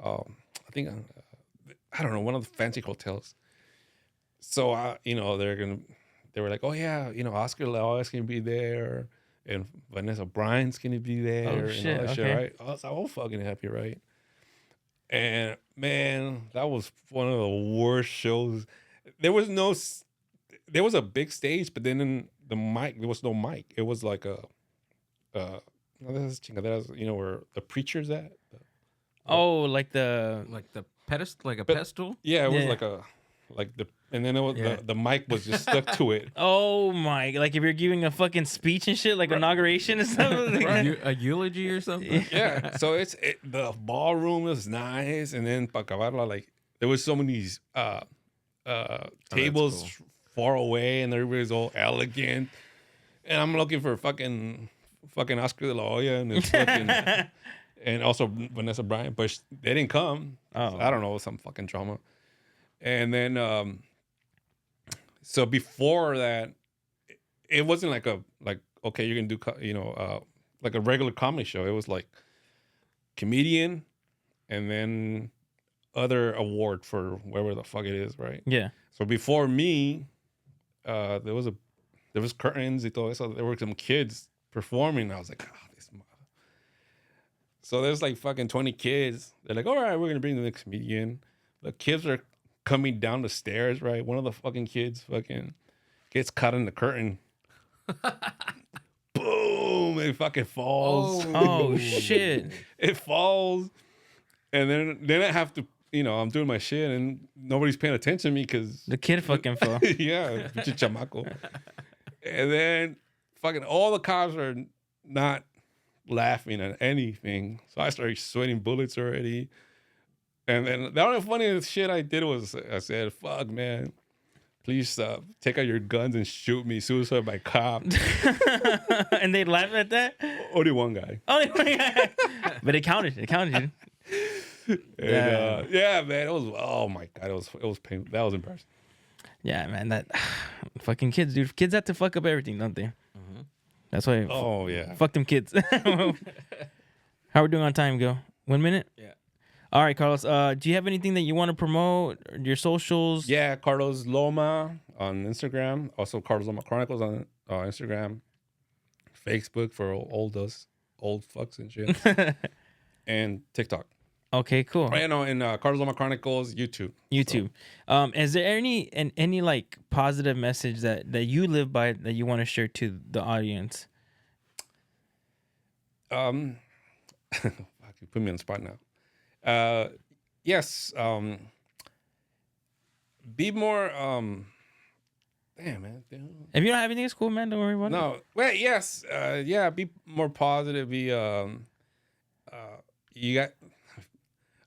S4: I think I don't know, one of the fancy hotels. So they were like, oh yeah, Oscar Loma is gonna be there, and Vanessa Bryant's gonna be there.
S2: Oh shit!
S4: All that
S2: Okay.
S4: shit, right? I was like, oh fucking happy, right? And man, that was one of the worst shows. There was a big stage, but then in the mic, there was no mic. It was like where the preacher's at.
S2: Oh, like the
S3: pedestal, like a pedestal.
S4: Yeah, it was
S3: Yeah.
S4: and then it was the mic was just stuck to it.
S2: Oh my! Like if you're giving a fucking speech and shit, like inauguration and stuff.
S3: A eulogy or something.
S4: Yeah, so the ballroom was nice, and then para acabarla, like there was so many tables
S3: cool.
S4: far away, and everybody's all elegant, and I'm looking for fucking Oscar de la Hoya and it's fucking. And also Vanessa Bryant, but they didn't come.
S2: Oh.
S4: So I don't know, some fucking drama. And then, so before that, it wasn't like okay, you're gonna do like a regular comedy show. It was like comedian, and then other award for wherever the fuck it is, right?
S2: Yeah.
S4: So before me, there was curtains y todo eso. There were some kids performing. I was like, this mother. So there's like fucking 20 kids. They're like, all right, we're gonna bring the next comedian. The kids are coming down the stairs, right? One of the fucking kids fucking gets caught in the curtain. Boom! It fucking falls.
S2: Oh shit!
S4: It falls, and then I have to, I'm doing my shit, and nobody's paying attention to me because
S2: The kid fucking fell.
S4: yeah, pinche chamaco. And then fucking all the cops are not laughing at anything, so I started sweating bullets already. And then the only funniest shit I did was I said, "Fuck, man, please take out your guns and shoot me, suicide by cop."
S2: And they laughed at that.
S4: Only one guy.
S2: Only one guy. But it counted. It counted.
S4: And, yeah, man, it was. Oh my god, it was painful. That was embarrassing.
S2: Yeah, man, that fucking kids, dude. Kids have to fuck up everything, don't they?
S3: Mm-hmm.
S2: That's why.
S4: Oh yeah.
S2: Fuck them kids. How we doing on time, Gil? 1 minute?
S3: Yeah.
S2: All right, Carlos. Do you have anything that you want to promote? Your socials?
S4: Yeah, Carlos Loma on Instagram. Also, Carlos Loma Chronicles on Instagram. Facebook for all those old fucks and shit. And TikTok.
S2: Okay, cool.
S4: Oh, yeah, no, and Carlos Loma Chronicles, YouTube.
S2: YouTube. Is there any like positive message that you live by that you want to share to the audience?
S4: Fuck, you put me on the spot now. Yes. Be more. Damn, man.
S2: If you don't have anything, it's cool, man. Don't worry about it.
S4: No. Well, yes. Yeah. Be more positive. Be. You got.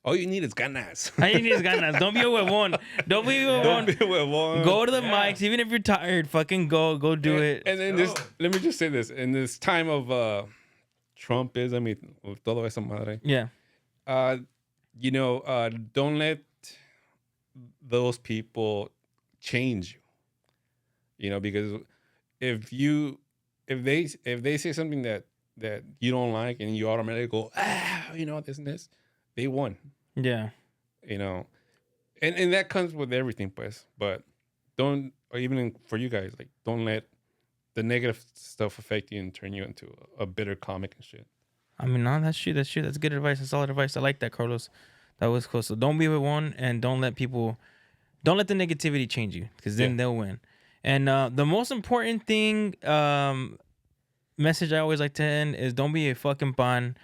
S4: All you need is ganas.
S2: All you need is ganas. Don't be a huevón. Don't be a huevón.
S4: Don't be a huevón.
S2: Go to the mics, even if you're tired. Fucking go do it.
S4: And then this. Let me just say this. In this time of Trumpism, with todo esa madre.
S2: Yeah.
S4: Don't let those people change you. Because if they say something that you don't like and you automatically go, this and this, they won.
S2: Yeah.
S4: And that comes with everything, pues. But don't, or even for you guys, like, don't let the negative stuff affect you and turn you into a bitter comic and shit.
S2: I mean, no, that's true. That's good advice. That's solid advice. I like that, Carlos. That was cool. So don't be with one, and don't let the negativity change you, because then they'll win. And the most important thing, message I always like to end is don't be a fucking pan.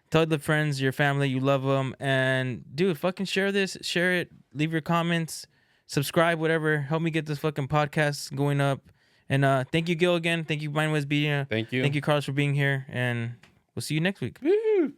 S2: Tell the friends, your family, you love them. And, dude, fucking share this. Share it. Leave your comments. Subscribe, whatever. Help me get this fucking podcast going up. And thank you, Gil, again. Thank you, Mind West Media.
S4: Thank you.
S2: Thank you, Carlos, for being here. And we'll see you next week.
S4: Woo!